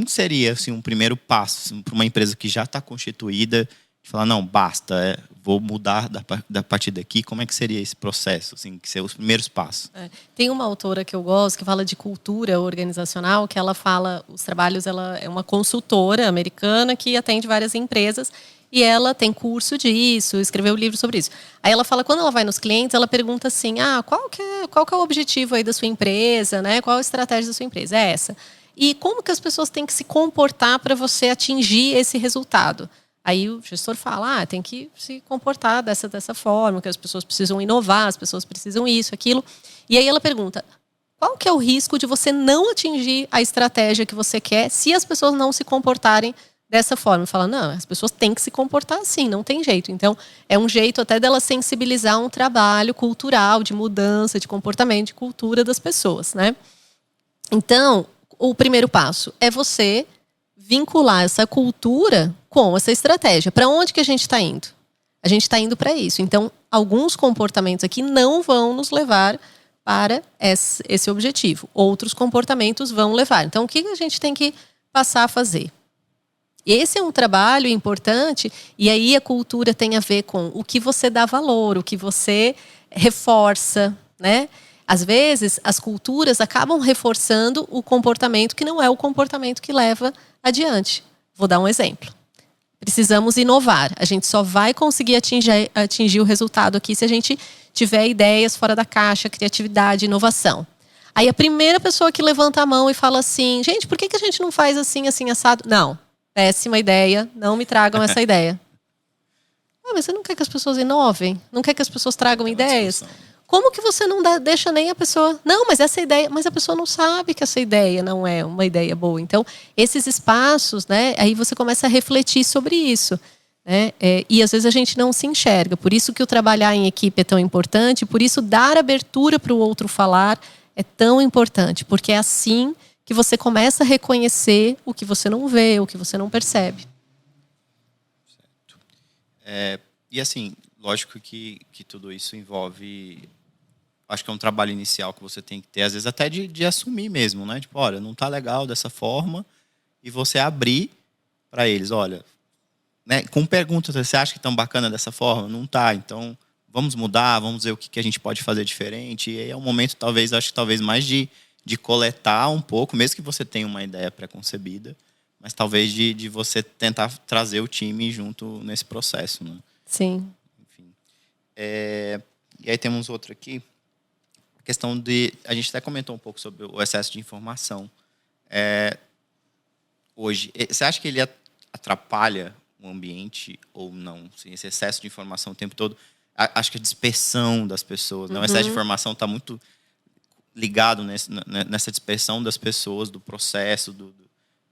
seria assim, um primeiro passo assim, para uma empresa que já está constituída, de falar, não, basta, vou mudar da partir daqui? Como é que seria esse processo, assim, que seriam os primeiros passos? Tem uma autora que eu gosto, que fala de cultura organizacional, que ela fala, os trabalhos, ela é uma consultora americana que atende várias empresas, e ela tem curso disso, escreveu livro sobre isso. Aí ela fala, quando ela vai nos clientes, ela pergunta assim, qual que é o objetivo aí da sua empresa, né? Qual a estratégia da sua empresa? É essa. E como que as pessoas têm que se comportar para você atingir esse resultado? Aí o gestor fala, tem que se comportar dessa forma, que as pessoas precisam inovar, as pessoas precisam isso, aquilo. E aí ela pergunta, qual que é o risco de você não atingir a estratégia que você quer se as pessoas não se comportarem dessa forma? Fala, não, as pessoas têm que se comportar assim, não tem jeito. Então, é um jeito até dela sensibilizar um trabalho cultural, de mudança, de comportamento, de cultura das pessoas, né? Então, o primeiro passo é você vincular essa cultura com essa estratégia. Para onde que a gente está indo? A gente está indo para isso. Então, alguns comportamentos aqui não vão nos levar para esse objetivo. Outros comportamentos vão levar. Então, o que a gente tem que passar a fazer? Esse é um trabalho importante, e aí a cultura tem a ver com o que você dá valor, o que você reforça, né? Às vezes, as culturas acabam reforçando o comportamento que não é o comportamento que leva adiante. Vou dar um exemplo. Precisamos inovar. A gente só vai conseguir atingir o resultado aqui se a gente tiver ideias fora da caixa, criatividade, inovação. Aí a primeira pessoa que levanta a mão e fala assim, gente, por que a gente não faz assim, assim, assado? Não, péssima ideia, não me tragam essa ideia. Mas você não quer que as pessoas inovem? Não quer que as pessoas tragam ideias? Como que você não deixa nem a pessoa... Não, mas essa ideia... Mas a pessoa não sabe que essa ideia não é uma ideia boa. Então, esses espaços, né? Aí você começa a refletir sobre isso. Né? E às vezes a gente não se enxerga. Por isso que o trabalhar em equipe é tão importante. Por isso dar abertura para o outro falar é tão importante. Porque é assim que você começa a reconhecer o que você não vê, o que você não percebe. Certo. E assim, lógico que tudo isso envolve... Acho que é um trabalho inicial que você tem que ter, às vezes até de assumir mesmo, né? Tipo, olha, não tá legal dessa forma. E você abrir para eles, olha, né? Com perguntas, você acha que tão bacana dessa forma? Não tá, então vamos mudar, vamos ver o que a gente pode fazer diferente. E aí é um momento, acho que talvez mais de coletar um pouco, mesmo que você tenha uma ideia pré-concebida, mas talvez de você tentar trazer o time junto nesse processo, né? Sim. Enfim. E aí temos outro aqui. Questão de... A gente até comentou um pouco sobre o excesso de informação. Hoje, você acha que ele atrapalha o ambiente ou não? Assim, esse excesso de informação o tempo todo. Acho que a dispersão das pessoas. Né? O excesso de informação está muito ligado nessa dispersão das pessoas, do processo,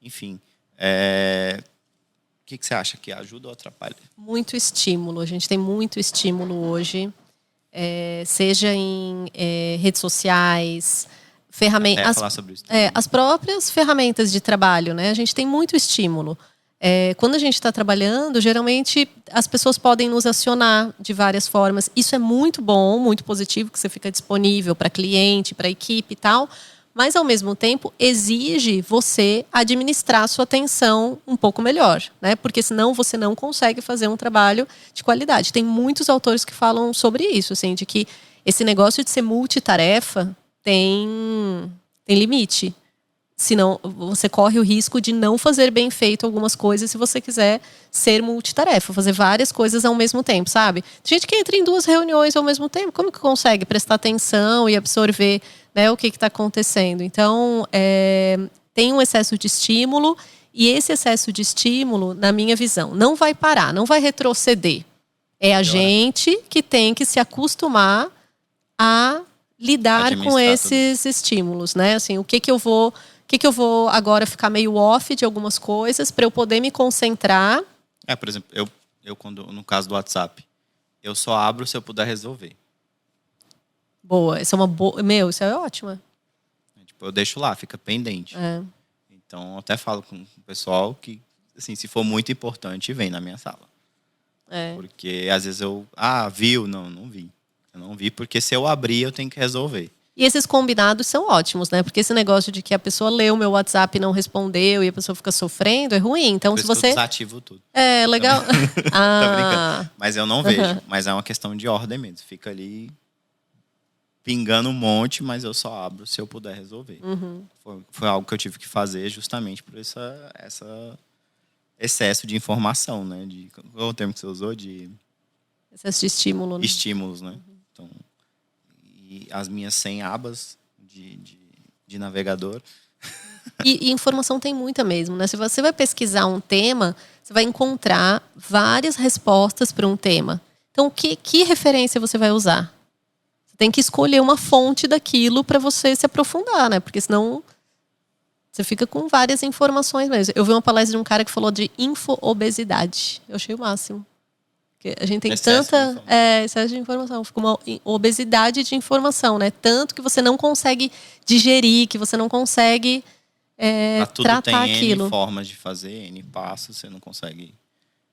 enfim. O que você acha? Que ajuda ou atrapalha? Muito estímulo. A gente tem muito estímulo hoje. Seja em redes sociais, ferramentas, falar sobre isso as próprias ferramentas de trabalho, né? A gente tem muito estímulo. Quando a gente está trabalhando, geralmente as pessoas podem nos acionar de várias formas. Isso é muito bom, muito positivo, que você fica disponível para cliente, para equipe e tal. Mas, ao mesmo tempo, exige você administrar sua atenção um pouco melhor, né? Porque senão você não consegue fazer um trabalho de qualidade. Tem muitos autores que falam sobre isso, assim, de que esse negócio de ser multitarefa tem limite. Senão, você corre o risco de não fazer bem feito algumas coisas se você quiser ser multitarefa, fazer várias coisas ao mesmo tempo, sabe? Tem gente que entra em 2 reuniões ao mesmo tempo, como que consegue prestar atenção e absorver, né, o que está acontecendo? Então, tem um excesso de estímulo, e esse excesso de estímulo, na minha visão, não vai parar, não vai retroceder. É a gente que tem que se acostumar a lidar com esses estímulos, né? Assim, o que eu vou agora ficar meio off de algumas coisas para eu poder me concentrar? Por exemplo, eu quando, no caso do WhatsApp, eu só abro se eu puder resolver. Boa, isso é uma boa. Meu, isso é ótimo. Tipo, eu deixo lá, fica pendente. Então, eu até falo com o pessoal que, assim, se for muito importante, vem na minha sala. Porque às vezes viu? Não vi. Eu não vi, porque se eu abrir, eu tenho que resolver. E esses combinados são ótimos, né? Porque esse negócio de que a pessoa leu o meu WhatsApp e não respondeu e a pessoa fica sofrendo é ruim. Então, se você... Eu desativo tudo. Legal. Tô brincando. Mas eu não vejo. Mas é uma questão de ordem mesmo. Fica ali pingando um monte, mas eu só abro se eu puder resolver. Foi algo que eu tive que fazer justamente por essa excesso de informação, né? Qual é o termo que você usou? Excesso de estímulo. Né? Estímulos, né? Então, e as minhas 100 abas de navegador. E informação tem muita mesmo, né? Se você vai pesquisar um tema, você vai encontrar várias respostas para um tema. Então, que referência você vai usar? Você tem que escolher uma fonte daquilo para você se aprofundar, né? Porque senão você fica com várias informações mesmo. Eu vi uma palestra de um cara que falou de infoobesidade. Eu achei o máximo. Porque a gente tem excesso de informação. Fica uma obesidade de informação, né? Tanto que você não consegue digerir, que você não consegue tratar aquilo. N formas de fazer, N passos, você não consegue...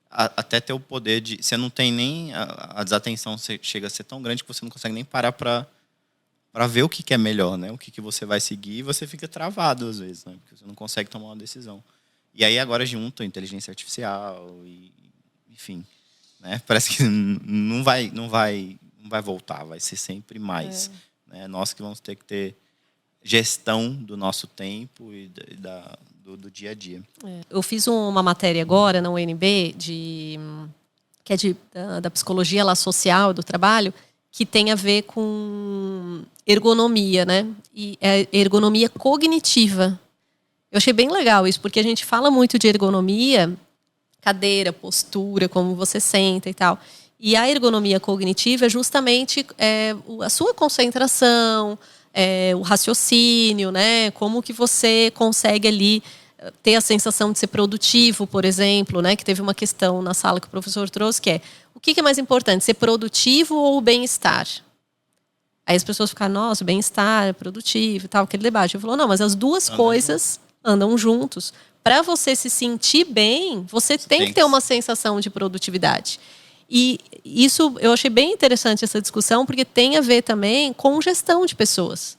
Até ter o poder de... Você não tem nem... A desatenção chega a ser tão grande que você não consegue nem parar para ver o que é melhor, né? O que você vai seguir, e você fica travado às vezes, né? Porque você não consegue tomar uma decisão. E aí agora junto a inteligência artificial, enfim, né? Parece que não vai voltar, vai ser sempre mais. Né? Nós que vamos ter que ter gestão do nosso tempo e do dia a dia. Eu fiz uma matéria agora na UNB, que é da psicologia lá, social do trabalho, que tem a ver com ergonomia, né? E é ergonomia cognitiva. Eu achei bem legal isso, porque a gente fala muito de ergonomia, cadeira, postura, como você senta e tal. E a ergonomia cognitiva é justamente a sua concentração, o raciocínio, né? Como que você consegue ali ter a sensação de ser produtivo, por exemplo, né? Que teve uma questão na sala que o professor trouxe, que é: o que é mais importante, ser produtivo ou o bem-estar? Aí as pessoas ficaram, nossa, bem-estar, produtivo e tal, aquele debate. Eu falou, não, mas as duas coisas andam juntos. Para você se sentir bem, você tem que ter uma sensação de produtividade. E isso eu achei bem interessante essa discussão, porque tem a ver também com gestão de pessoas.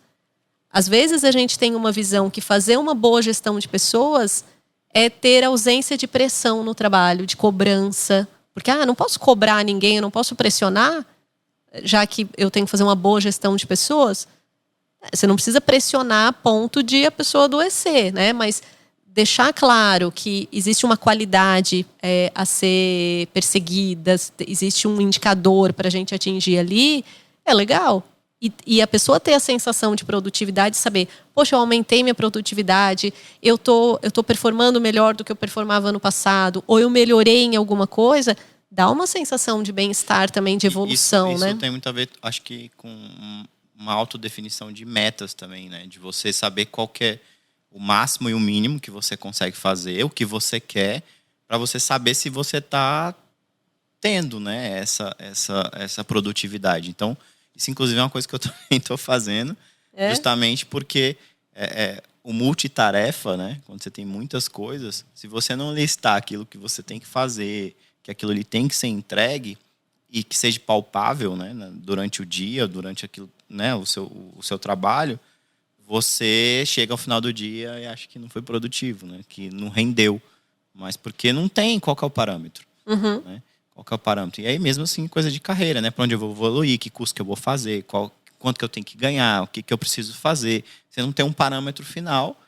Às vezes a gente tem uma visão que fazer uma boa gestão de pessoas é ter ausência de pressão no trabalho, de cobrança. Porque, não posso cobrar ninguém, eu não posso pressionar, já que eu tenho que fazer uma boa gestão de pessoas. Você não precisa pressionar a ponto de a pessoa adoecer, né? Mas deixar claro que existe uma qualidade a ser perseguida, existe um indicador para a gente atingir ali, é legal. E a pessoa ter a sensação de produtividade, saber, poxa, eu aumentei minha produtividade, eu tô performando melhor do que eu performava no passado, ou eu melhorei em alguma coisa, dá uma sensação de bem-estar também, de evolução, isso né? Tem muito a ver, acho que, com uma autodefinição de metas também, né? De você saber qual que é o máximo e o mínimo que você consegue fazer, o que você quer, para você saber se você está tendo, né, essa produtividade. Então, isso, inclusive, é uma coisa que eu também estou fazendo, justamente porque o multitarefa, né? Quando você tem muitas coisas, se você não listar aquilo que você tem que fazer, que aquilo ali tem que ser entregue e que seja palpável, né? Durante o dia, durante aquilo, né? o seu trabalho, você chega ao final do dia e acha que não foi produtivo, né? Que não rendeu. Mas porque não tem qual que é o parâmetro. Uhum. Né? Qual que é o parâmetro? E aí mesmo assim, coisa de carreira, né? Para onde eu vou evoluir, que curso que eu vou fazer, quanto que eu tenho que ganhar, o que eu preciso fazer. Você não tem um parâmetro final,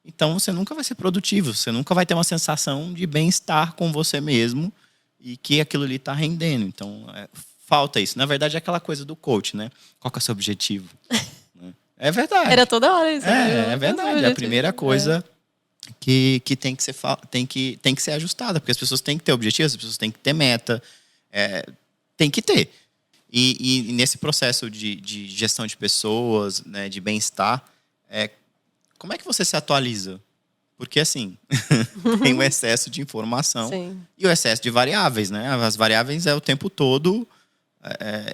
então você nunca vai ser produtivo, você nunca vai ter uma sensação de bem-estar com você mesmo e que aquilo ali está rendendo. Então, falta isso. Na verdade, é aquela coisa do coach, né? Qual que é o seu objetivo? É verdade. Era toda hora isso. É verdade. É a primeira coisa que tem que ser ajustada, porque as pessoas têm que ter objetivos, as pessoas têm que ter meta, tem que ter. E nesse processo de gestão de pessoas, né, de bem-estar, como é que você se atualiza? Porque, assim, tem o excesso de informação. Sim. E o excesso de variáveis, né? As variáveis é o tempo todo.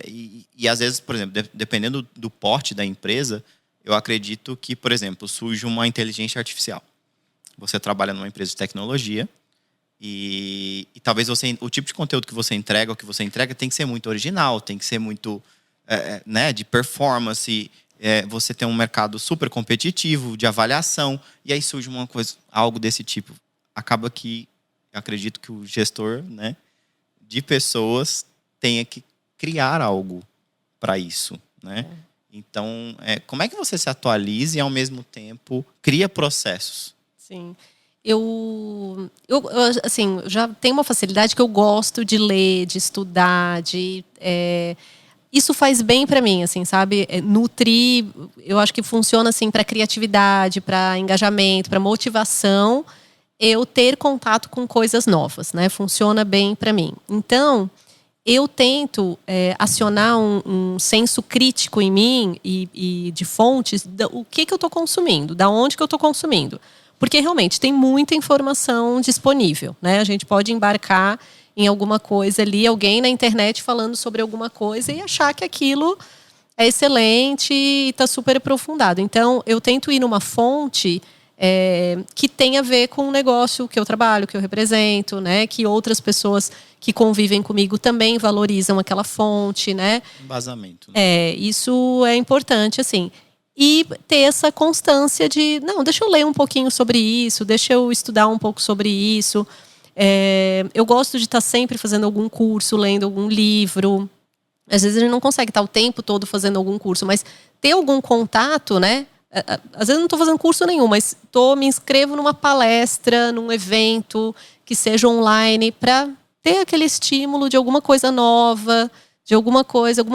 E às vezes, por exemplo, dependendo do porte da empresa, eu acredito que, por exemplo, surge uma inteligência artificial. Você trabalha numa empresa de tecnologia e talvez o tipo de conteúdo que você entrega, o que você entrega, tem que ser muito original, tem que ser muito né, de performance. Você tem um mercado super competitivo, de avaliação, e aí surge algo desse tipo. Acaba que, eu acredito que o gestor, né, de pessoas tenha que criar algo para isso, né? Então, como é que você se atualiza e, ao mesmo tempo, cria processos? Sim. Eu assim, já tenho uma facilidade que eu gosto de ler, de estudar, isso faz bem para mim, assim, sabe? Nutrir, eu acho que funciona assim para criatividade, para engajamento, para motivação, eu ter contato com coisas novas, né? Funciona bem para mim. Então, eu tento acionar um senso crítico em mim e de fontes, o que eu estou consumindo, da onde que eu estou consumindo. Porque realmente tem muita informação disponível, né? A gente pode embarcar em alguma coisa ali, alguém na internet falando sobre alguma coisa e achar que aquilo é excelente e está super aprofundado. Então, eu tento ir numa fonte que tem a ver com o negócio que eu trabalho, que eu represento, né? Que outras pessoas que convivem comigo também valorizam aquela fonte, né? Embasamento. Né? Isso é importante, assim. E ter essa constância de, não, deixa eu ler um pouquinho sobre isso, deixa eu estudar um pouco sobre isso. Eu gosto de estar sempre fazendo algum curso, lendo algum livro. Às vezes a gente não consegue estar o tempo todo fazendo algum curso, mas ter algum contato, né? Às vezes não estou fazendo curso nenhum, mas me inscrevo numa palestra, num evento que seja online, para ter aquele estímulo de alguma coisa nova, de alguma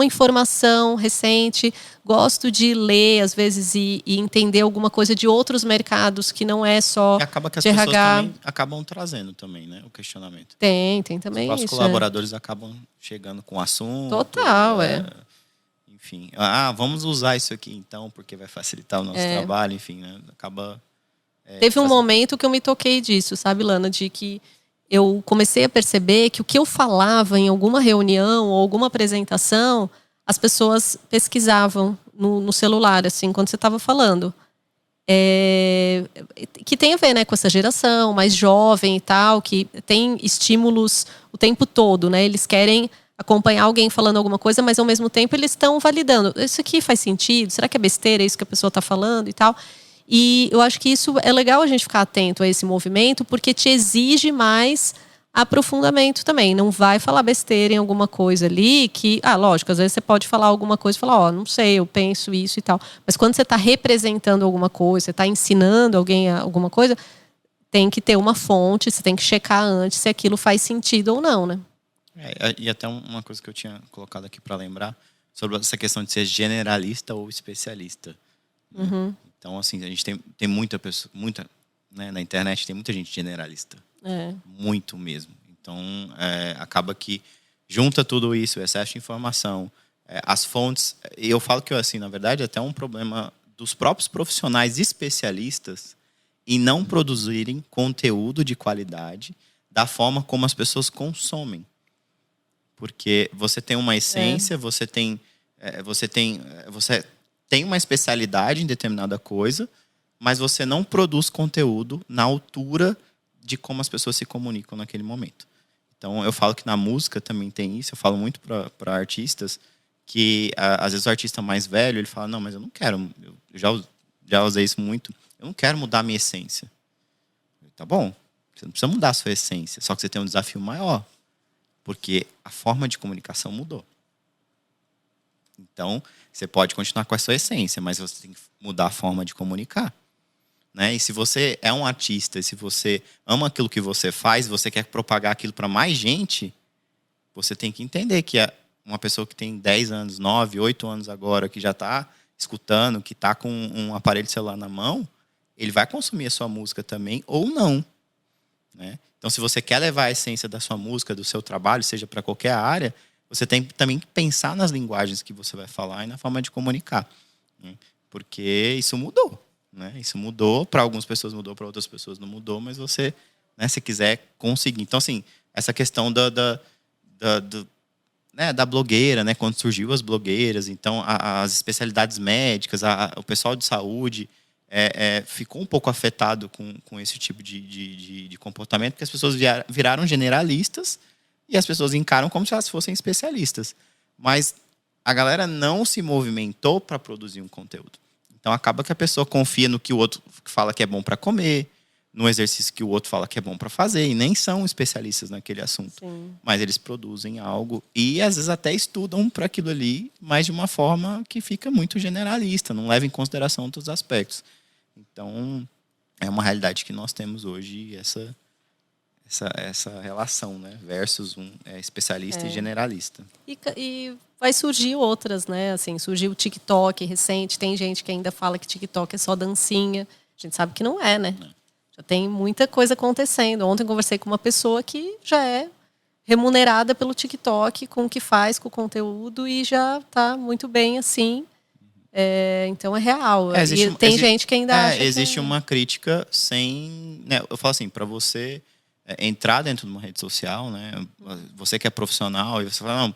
informação recente. Gosto de ler, às vezes, e entender alguma coisa de outros mercados que não é só e acaba que as de pessoas RH. também acabam trazendo também, né, o questionamento. Tem também os isso. Os colaboradores acabam chegando com assunto. Total, Enfim, vamos usar isso aqui então, porque vai facilitar o nosso trabalho, enfim, né? Acaba... Teve um momento que eu me toquei disso, sabe, Lana? De que eu comecei a perceber que o que eu falava em alguma reunião ou alguma apresentação, as pessoas pesquisavam no celular, assim, quando você estava falando. Que tem a ver, né, com essa geração mais jovem e tal, que tem estímulos o tempo todo, né? Eles querem acompanhar alguém falando alguma coisa, mas ao mesmo tempo eles estão validando. Isso aqui faz sentido? Será que é besteira isso que a pessoa está falando e tal? E eu acho que isso é legal a gente ficar atento a esse movimento, porque te exige mais aprofundamento também. Não vai falar besteira em alguma coisa ali que... lógico, às vezes você pode falar alguma coisa e falar, não sei, eu penso isso e tal. Mas quando você está representando alguma coisa, você está ensinando alguém alguma coisa, tem que ter uma fonte, você tem que checar antes se aquilo faz sentido ou não, né? E até uma coisa que eu tinha colocado aqui para lembrar, sobre essa questão de ser generalista ou especialista. Uhum. Então, assim, a gente tem muita pessoa, né, na internet tem muita gente generalista. Muito mesmo. Então, acaba que junta tudo isso, o excesso de informação, as fontes. E eu falo que, assim, na verdade, é até um problema dos próprios profissionais especialistas em não produzirem conteúdo de qualidade da forma como as pessoas consomem. Porque você tem uma essência, você tem uma especialidade em determinada coisa, mas você não produz conteúdo na altura de como as pessoas se comunicam naquele momento. Então, eu falo que na música também tem isso. Eu falo muito para artistas que, às vezes, o artista mais velho, ele fala, não, mas eu não quero... Eu já usei isso muito. Eu não quero mudar a minha essência. Tá bom, você não precisa mudar a sua essência, só que você tem um desafio maior. Porque a forma de comunicação mudou. Então, você pode continuar com a sua essência, mas você tem que mudar a forma de comunicar. Né? E se você é um artista, se você ama aquilo que você faz, você quer propagar aquilo para mais gente, você tem que entender que uma pessoa que tem 10 anos, 9, 8 anos agora, que já está escutando, que está com um aparelho de celular na mão, ele vai consumir a sua música também ou não. Né? Então, se você quer levar a essência da sua música, do seu trabalho, seja para qualquer área, você tem também que pensar nas linguagens que você vai falar e na forma de comunicar. Né? Porque isso mudou. Né? Isso mudou, para algumas pessoas mudou, para outras pessoas não mudou, mas você, né, se quiser conseguir. Então, assim, essa questão da blogueira, né? Quando surgiu as blogueiras, então as especialidades médicas, o pessoal de saúde... ficou um pouco afetado com esse tipo de comportamento, porque as pessoas viraram generalistas e as pessoas encaram como se elas fossem especialistas. Mas a galera não se movimentou para produzir um conteúdo. Então acaba que a pessoa confia no que o outro fala que é bom para comer, no exercício que o outro fala que é bom para fazer, e nem são especialistas naquele assunto. Sim. Mas eles produzem algo e às vezes até estudam para aquilo ali, mas de uma forma que fica muito generalista, não leva em consideração todos os aspectos. Então, é uma realidade que nós temos hoje, essa relação, né? Versus especialista e generalista. E vai surgir outras, né? Assim, surgiu o TikTok recente, tem gente que ainda fala que TikTok é só dancinha. A gente sabe que não é, né? Já tem muita coisa acontecendo. Ontem eu conversei com uma pessoa que já é remunerada pelo TikTok com o que faz, com o conteúdo, e já está muito bem assim. Então é real. E tem gente que ainda acha existe que... uma crítica sem... Né, eu falo assim, para você entrar dentro de uma rede social, né, você que é profissional, e você fala, não,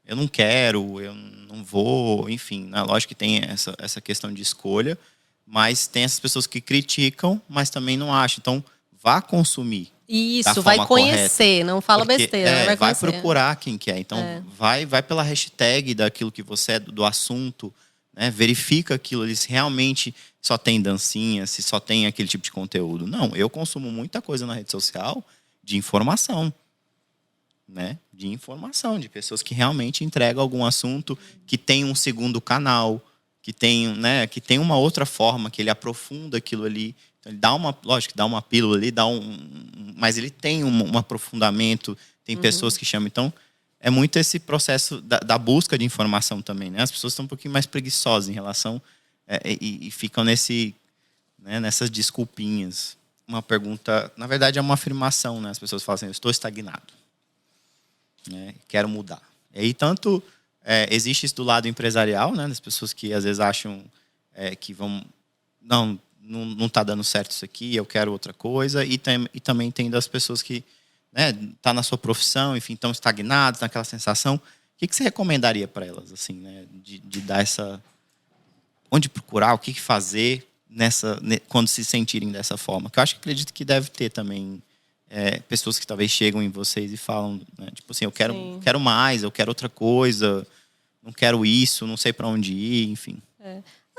eu não quero, eu não vou, enfim, né, lógico que tem essa questão de escolha, mas tem essas pessoas que criticam, mas também não acham. Então, vá consumir. Isso, vai conhecer, correta, não fala besteira. Vai procurar quem quer. Então, vai pela hashtag daquilo que você é, do assunto, né? Verifica aquilo ali, se realmente só tem dancinha, se só tem aquele tipo de conteúdo. Não, eu consumo muita coisa na rede social de informação. Né? De informação, de pessoas que realmente entregam algum assunto, que tem um segundo canal, que tem uma outra forma, que ele aprofunda aquilo ali. Então, ele dá uma pílula ali, mas ele tem um aprofundamento, tem pessoas que chamam. Então, é muito esse processo da busca de informação também, né? As pessoas estão um pouquinho mais preguiçosas em relação e ficam nessas desculpinhas. Uma pergunta, na verdade, é uma afirmação, né? As pessoas falam assim, eu estou estagnado, né? Quero mudar. E aí, tanto existe isso do lado empresarial, né? Das pessoas que às vezes acham que vão... Não está dando certo isso aqui, eu quero outra coisa. E também tem das pessoas que tá na sua profissão, enfim, estão estagnados, naquela sensação. O que você recomendaria para elas, assim, né? De dar essa... Onde procurar, o que fazer quando se sentirem dessa forma? Que eu acredito que deve ter também pessoas que talvez chegam em vocês e falam, né? Tipo assim, eu Sim. quero mais, eu quero outra coisa, não quero isso, não sei para onde ir, enfim.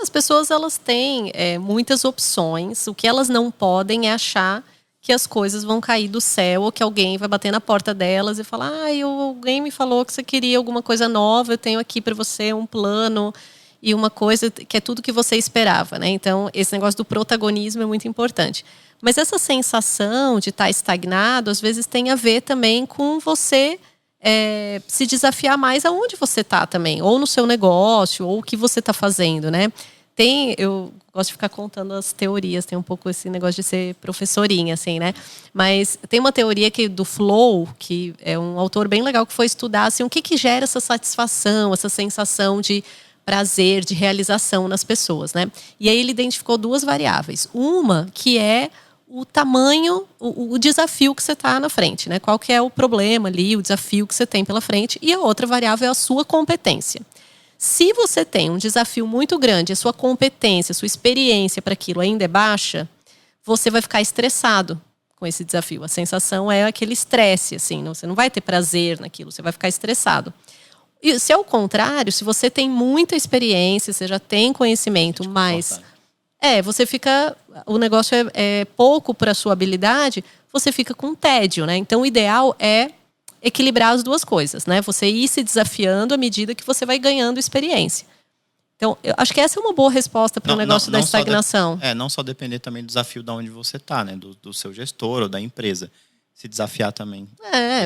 As pessoas, elas têm muitas opções. O que elas não podem é achar que as coisas vão cair do céu ou que alguém vai bater na porta delas e falar: alguém me falou que você queria alguma coisa nova, eu tenho aqui para você um plano e uma coisa que é tudo que você esperava, né? Então, esse negócio do protagonismo é muito importante. Mas essa sensação de estar estagnado, às vezes tem a ver também com você se desafiar mais aonde você está também, ou no seu negócio, ou o que você está fazendo, né? Eu gosto de ficar contando as teorias, tem um pouco esse negócio de ser professorinha, assim, né? Mas tem uma teoria do Flow, que é um autor bem legal que foi estudar assim, o que gera essa satisfação, essa sensação de prazer, de realização nas pessoas, né? E aí ele identificou 2 variáveis. Uma que é o tamanho, o desafio que você está na frente, né? Qual que é o problema ali, o desafio que você tem pela frente. E a outra variável é a sua competência. Se você tem um desafio muito grande, a sua competência, a sua experiência para aquilo ainda é baixa, você vai ficar estressado com esse desafio. A sensação é aquele estresse, assim, você não vai ter prazer naquilo, você vai ficar estressado. E se ao contrário, se você tem muita experiência, você já tem conhecimento, mas você fica, o negócio é pouco para a sua habilidade, você fica com tédio, né? Então o ideal é equilibrar as 2 coisas, né? Você ir se desafiando à medida que você vai ganhando experiência. Então, eu acho que essa é uma boa resposta para o negócio da estagnação. Não só depender também do desafio de onde você está, né? Do seu gestor ou da empresa. Se desafiar também.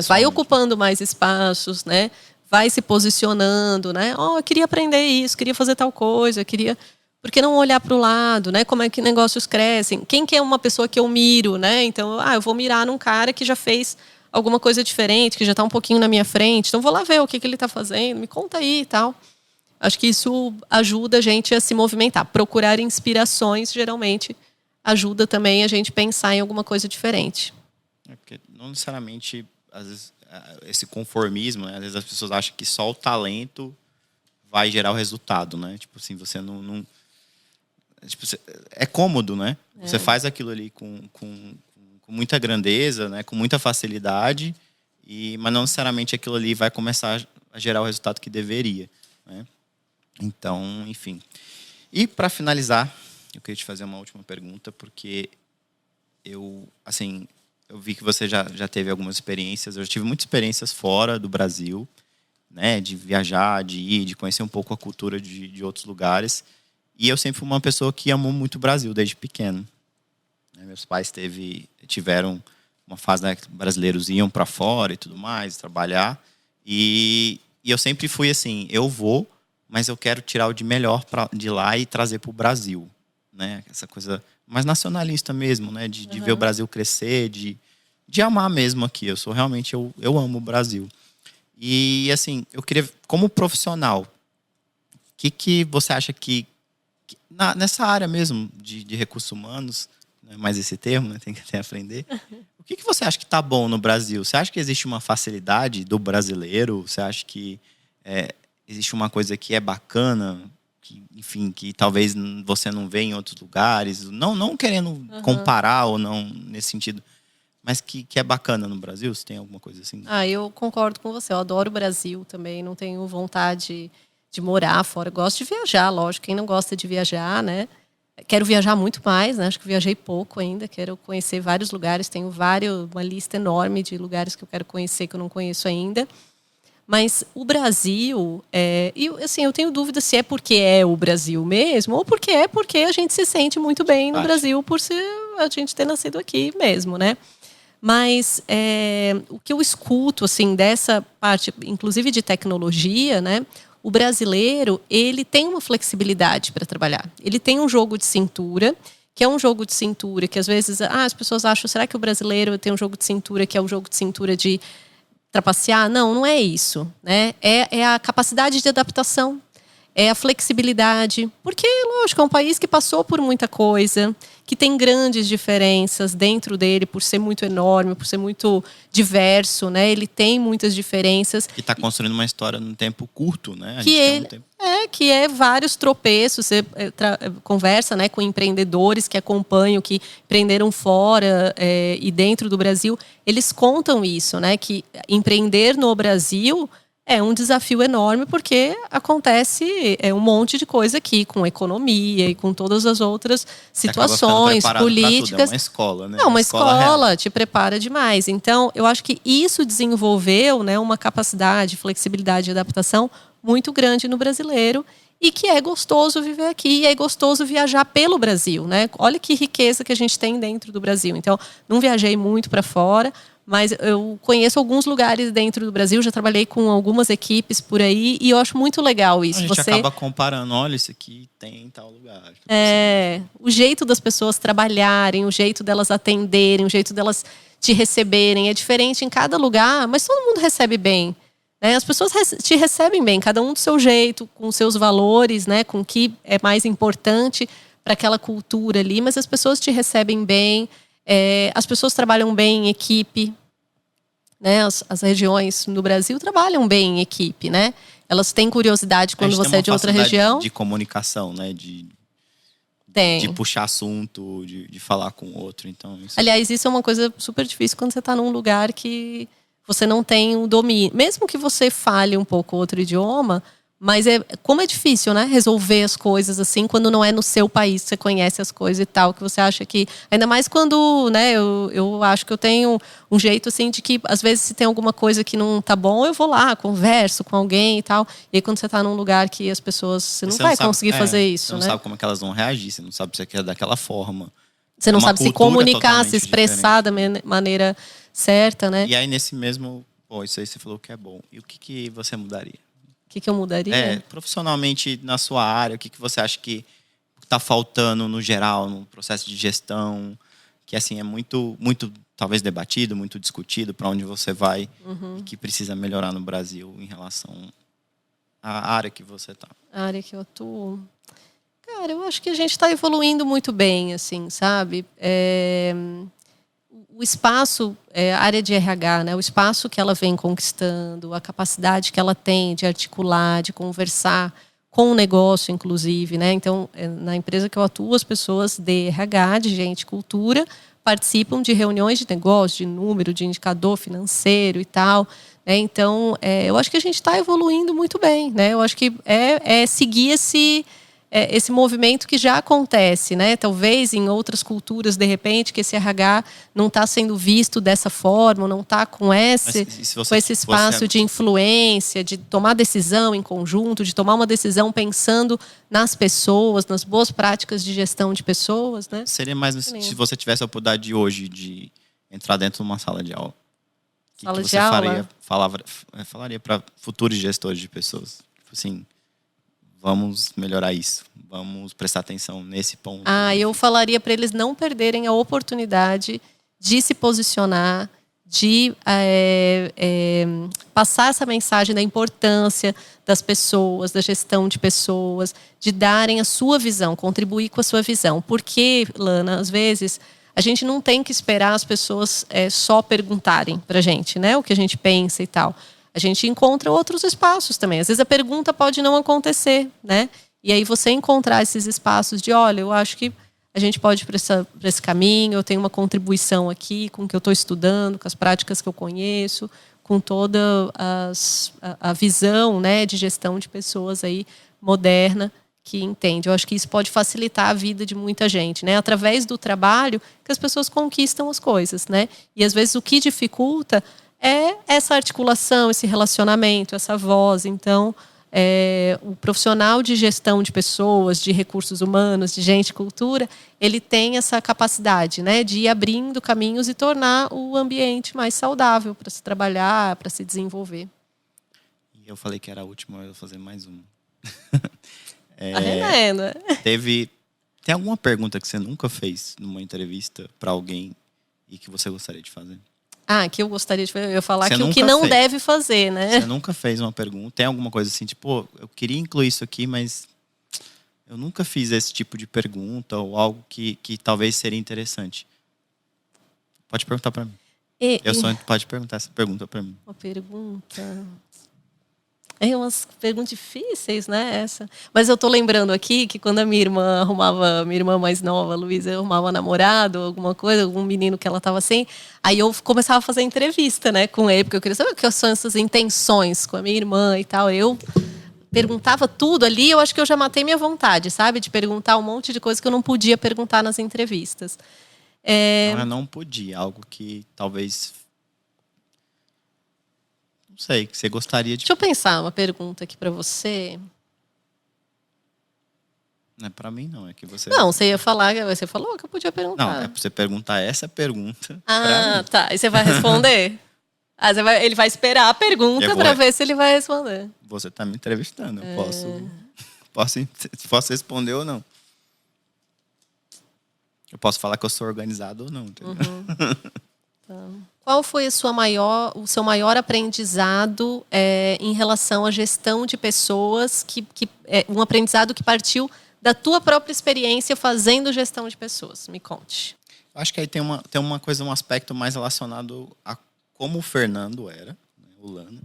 Vai ocupando mais espaços, né? Vai se posicionando, né? Eu queria aprender isso, queria fazer tal coisa, Por que não olhar para o lado, né? Como é que negócios crescem? Quem que é uma pessoa que eu miro, né? Então, eu vou mirar num cara que já fez alguma coisa diferente, que já está um pouquinho na minha frente. Então, vou lá ver o que ele está fazendo. Me conta aí e tal. Acho que isso ajuda a gente a se movimentar. Procurar inspirações, geralmente, ajuda também a gente pensar em alguma coisa diferente. Porque não necessariamente, às vezes, esse conformismo, né? Às vezes as pessoas acham que só o talento vai gerar o resultado, né? Tipo assim, você não tipo, é cômodo, né? Você faz aquilo ali com muita grandeza, né? Com muita facilidade, mas não necessariamente aquilo ali vai começar a gerar o resultado que deveria, né? Então, enfim. E para finalizar, eu queria te fazer uma última pergunta, porque eu vi que você já teve algumas experiências. Eu já tive muitas experiências fora do Brasil, né? De viajar, de ir, de conhecer um pouco a cultura de outros lugares. E eu sempre fui uma pessoa que amou muito o Brasil desde pequeno. Meus pais tiveram uma fase, né, que brasileiros iam para fora e tudo mais, trabalhar. E eu sempre fui assim, eu vou, mas eu quero tirar o de melhor de lá e trazer para o Brasil, né? Essa coisa mais nacionalista mesmo, né? De ver o Brasil crescer, de amar mesmo aqui. Eu amo o Brasil. E assim, eu queria, como profissional, o que você acha que nessa área mesmo de recursos humanos, não é mais esse termo, né? Tem que até aprender. O que você acha que está bom no Brasil? Você acha que existe uma facilidade do brasileiro? Você acha que existe uma coisa que é bacana, que talvez você não vê em outros lugares? Não querendo comparar ou não nesse sentido, mas que é bacana no Brasil? Você tem alguma coisa assim? Eu concordo com você. Eu adoro o Brasil também. Não tenho vontade de morar fora. Eu gosto de viajar, lógico. Quem não gosta de viajar, né? Quero viajar muito mais, né? Acho que viajei pouco ainda. Quero conhecer vários lugares. Tenho uma lista enorme de lugares que eu quero conhecer que eu não conheço ainda. Mas o Brasil, eu tenho dúvida se é porque é o Brasil mesmo ou porque a gente se sente muito bem no Brasil por a gente ter nascido aqui mesmo, né? Mas o que eu escuto assim dessa parte, inclusive de tecnologia, né? O brasileiro, ele tem uma flexibilidade para trabalhar. Ele tem um jogo de cintura, que é um jogo de cintura que às vezes as pessoas acham, será que o brasileiro tem um jogo de cintura que é o jogo de cintura de trapacear? Não é isso, né? É a capacidade de adaptação. é a flexibilidade. Porque, lógico, é um país que passou por muita coisa, que tem grandes diferenças dentro dele, por ser muito enorme, por ser muito diverso, né? Ele tem muitas diferenças. E está construindo uma história num tempo curto, né? Que é vários tropeços. Você conversa, né, com empreendedores que acompanham, que empreenderam fora e dentro do Brasil. Eles contam isso, né? Que empreender no Brasil é um desafio enorme, porque acontece um monte de coisa aqui, com economia e com todas as outras situações políticas. É uma escola, né? É uma escola, te prepara demais. Então, eu acho que isso desenvolveu, né, uma capacidade, flexibilidade e adaptação muito grande no brasileiro, e que é gostoso viver aqui, e é gostoso viajar pelo Brasil, né? Olha que riqueza que a gente tem dentro do Brasil. Então, não viajei muito para fora, mas eu conheço alguns lugares dentro do Brasil, já trabalhei com algumas equipes por aí, e eu acho muito legal isso. A gente acaba comparando, olha, isso aqui tem em tal lugar. O jeito das pessoas trabalharem, o jeito delas atenderem, o jeito delas te receberem é diferente em cada lugar, mas todo mundo recebe bem. As pessoas te recebem bem, cada um do seu jeito, com seus valores, né, com o que é mais importante para aquela cultura ali, mas as pessoas te recebem bem. As pessoas trabalham bem em equipe, né? As regiões no Brasil trabalham bem em equipe, né? Elas têm curiosidade quando você é de outra região. De comunicação, né? De puxar assunto, de falar com o outro. Então, aliás, isso é uma coisa super difícil quando você está num lugar que você não tem o domínio. Mesmo que você fale um pouco outro idioma, mas como é difícil, né? Resolver as coisas assim, quando não é no seu país, você conhece as coisas e tal, que você acha que... Ainda mais quando, né, eu acho que eu tenho um jeito assim de que, às vezes, se tem alguma coisa que não tá bom, eu vou lá, converso com alguém e tal. E aí, quando você tá num lugar que as pessoas... Você não vai conseguir fazer isso, né? Você não sabe como é que elas vão reagir, você não sabe se é daquela forma. Você não sabe se comunicar, se expressar da maneira certa, né? E aí, nesse mesmo... isso aí você falou que é bom. E o que você mudaria? O que eu mudaria? Profissionalmente, na sua área, o que você acha que está faltando no geral, no processo de gestão, que assim é muito, muito talvez debatido, muito discutido, para onde você vai, e que precisa melhorar no Brasil em relação à área que você está? A área que eu atuo? Cara, eu acho que a gente está evoluindo muito bem, assim, sabe? O espaço, a área de RH, né? O espaço que ela vem conquistando, a capacidade que ela tem de articular, de conversar com o negócio, inclusive, né? Então, na empresa que eu atuo, as pessoas de RH, de gente de cultura, participam de reuniões de negócio, de número, de indicador financeiro e tal, né? Então, eu acho que a gente está evoluindo muito bem, né? Eu acho que seguir esse movimento que já acontece, né? Talvez em outras culturas, de repente, que esse RH não está sendo visto dessa forma, não está com esse espaço de influência, de tomar decisão em conjunto, de tomar uma decisão pensando nas pessoas, nas boas práticas de gestão de pessoas, né? Seria mais se você tivesse a oportunidade de hoje de entrar dentro de uma sala de aula. O que você falaria para futuros gestores de pessoas? Tipo assim, vamos melhorar isso. Vamos prestar atenção nesse ponto. Eu falaria para eles não perderem a oportunidade de se posicionar, de passar essa mensagem da importância das pessoas, da gestão de pessoas, de darem a sua visão, contribuir com a sua visão. Porque, Lana, às vezes, a gente não tem que esperar as pessoas só perguntarem para a gente, né, o que a gente pensa e tal. A gente encontra outros espaços também. Às vezes a pergunta pode não acontecer, né? E aí você encontrar esses espaços de, olha, eu acho que a gente pode ir para esse caminho, eu tenho uma contribuição aqui com o que eu estou estudando, com as práticas que eu conheço, com toda a visão, né, de gestão de pessoas aí moderna que entende. Eu acho que isso pode facilitar a vida de muita gente, né? Através do trabalho que as pessoas conquistam as coisas, né? E às vezes o que dificulta é essa articulação, esse relacionamento, essa voz. Então, o profissional de gestão de pessoas, de recursos humanos, de gente de cultura, ele tem essa capacidade, né, de ir abrindo caminhos e tornar o ambiente mais saudável para se trabalhar, para se desenvolver. E eu falei que era a última, eu vou fazer mais uma. Tem alguma pergunta que você nunca fez numa entrevista para alguém e que você gostaria de fazer? Que eu gostaria de fazer. Eu ia falar Você que o que nunca não fez. deve fazer, né? Você nunca fez uma pergunta? Tem alguma coisa assim, tipo, eu queria incluir isso aqui, mas eu nunca fiz esse tipo de pergunta ou algo que talvez seria interessante. Pode perguntar pra mim. Pode perguntar essa pergunta pra mim. Uma pergunta... umas perguntas difíceis, né? Essa. Mas eu tô lembrando aqui que quando a minha irmã mais nova, a Luísa, arrumava namorado, alguma coisa, algum menino que ela tava sem, aí eu começava a fazer entrevista, né, com ele, porque eu queria saber o que são essas intenções com a minha irmã e tal. Eu perguntava tudo ali, eu acho que eu já matei minha vontade, sabe? De perguntar um monte de coisa que eu não podia perguntar nas entrevistas. Não, eu não podia, algo que talvez... Não sei, que você gostaria de... Deixa eu pensar uma pergunta aqui pra você. Não é pra mim, não. É que você... Não, você ia falar, você falou que eu podia perguntar. Não, é pra você perguntar essa pergunta. Tá. E você vai responder? Ele vai esperar a pergunta pra ver se ele vai responder. Você tá me entrevistando. Eu posso responder ou não. Eu posso falar que eu sou organizado ou não. Entendeu? Tá. Qual foi o seu maior aprendizado em relação à gestão de pessoas, um aprendizado que partiu da tua própria experiência fazendo gestão de pessoas? Me conte. Acho que aí tem uma coisa, um aspecto mais relacionado a como o Fernando era, né, o Lana,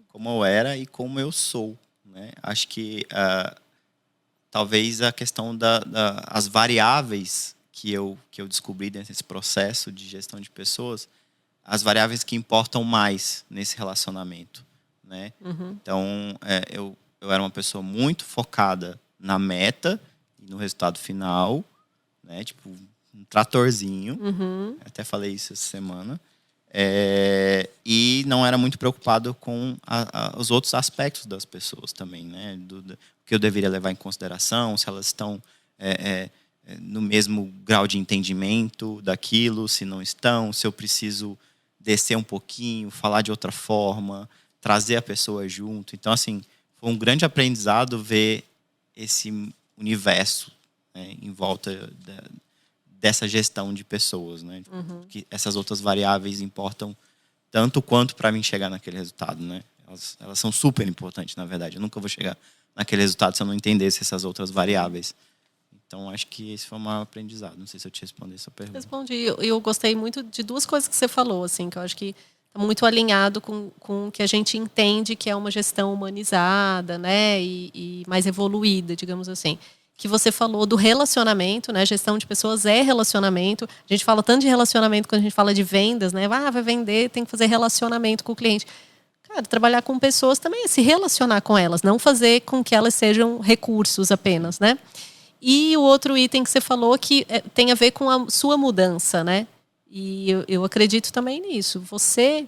como eu era e como eu sou. Né? Acho que talvez a questão das variáveis que eu descobri dentro desse processo de gestão de pessoas, as variáveis que importam mais nesse relacionamento, né? Então, eu era uma pessoa muito focada na meta e no resultado final, né? Tipo, um tratorzinho. Até falei isso essa semana. E não era muito preocupado com os outros aspectos das pessoas também, né? Do que eu deveria levar em consideração, se elas estão... no mesmo grau de entendimento daquilo, se não estão, se eu preciso descer um pouquinho, falar de outra forma, trazer a pessoa junto. Então, assim, foi um grande aprendizado ver esse universo, né, em volta dessa gestão de pessoas, né? Que essas outras variáveis importam tanto quanto para mim chegar naquele resultado, né? Elas são super importantes, na verdade. Eu nunca vou chegar naquele resultado se eu não entendesse essas outras variáveis. Então, acho que esse foi o maior aprendizado. Não sei se eu te respondi essa pergunta. Respondi. Eu gostei muito de duas coisas que você falou, assim, que eu acho que está muito alinhado com o que a gente entende que é uma gestão humanizada, né, e mais evoluída, digamos assim. Que você falou do relacionamento, né? Gestão de pessoas é relacionamento. A gente fala tanto de relacionamento quando a gente fala de vendas, né? Vai vender, tem que fazer relacionamento com o cliente. Cara, trabalhar com pessoas também é se relacionar com elas, não fazer com que elas sejam recursos apenas, né? E o outro item que você falou que tem a ver com a sua mudança, né? E eu acredito também nisso. Você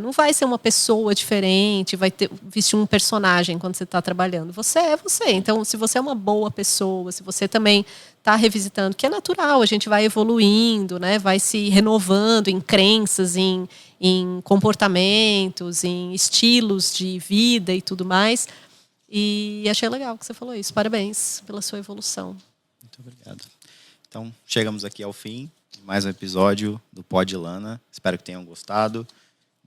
não vai ser uma pessoa diferente, vai vestir um personagem quando você está trabalhando. Você é você. Então, se você é uma boa pessoa, se você também está revisitando, que é natural, a gente vai evoluindo, né? Vai se renovando em crenças, em comportamentos, em estilos de vida e tudo mais. E achei legal que você falou isso. Parabéns pela sua evolução. Muito obrigado. Então, chegamos aqui ao fim de mais um episódio do Pod Lana. Espero que tenham gostado.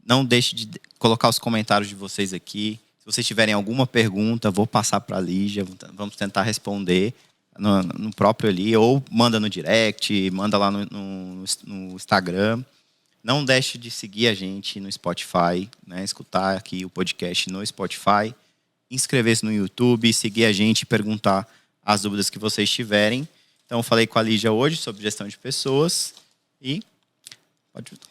Não deixe de colocar os comentários de vocês aqui. Se vocês tiverem alguma pergunta, vou passar para a Lígia. Vamos tentar responder no próprio ali. Ou manda no direct, manda lá no Instagram. Não deixe de seguir a gente no Spotify, né? Escutar aqui o podcast no Spotify. Inscrever-se no YouTube, seguir a gente e perguntar as dúvidas que vocês tiverem. Então, eu falei com a Lígia hoje sobre gestão de pessoas. E,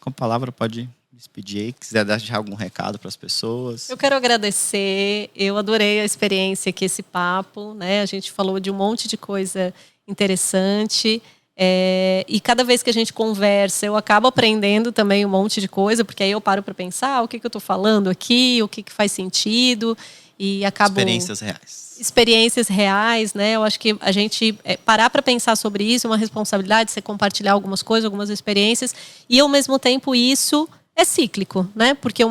com a palavra, pode despedir aí. Se quiser deixar algum recado para as pessoas. Eu quero agradecer. Eu adorei a experiência aqui, esse papo, né? A gente falou de um monte de coisa interessante. E cada vez que a gente conversa, eu acabo aprendendo também um monte de coisa, porque aí eu paro para pensar o que eu estou falando aqui, o que faz sentido. E acabo... Experiências reais, né? Eu acho que a gente parar para pensar sobre isso é uma responsabilidade, você compartilhar algumas coisas, algumas experiências, e ao mesmo tempo isso é cíclico, né? Porque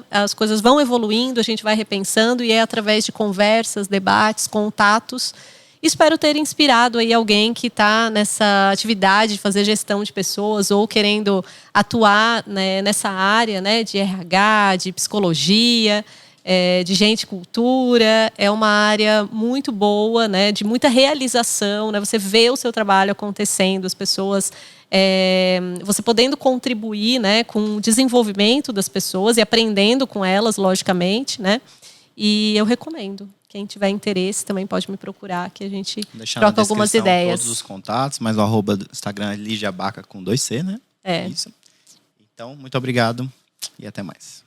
as coisas vão evoluindo, a gente vai repensando, e é através de conversas, debates, contatos Espero ter inspirado aí alguém que está nessa atividade de fazer gestão de pessoas ou querendo atuar, né, nessa área, né, de RH, de psicologia, de gente e cultura. É uma área muito boa, né, de muita realização, né? Você vê o seu trabalho acontecendo, as pessoas, você podendo contribuir, né, com o desenvolvimento das pessoas e aprendendo com elas, logicamente, né? E eu recomendo. Quem tiver interesse também pode me procurar, que a gente troca algumas ideias. Todos os contatos, mas o arroba do Instagram é Lígia Baca com 2C, né? É. Isso. Então, muito obrigado e até mais.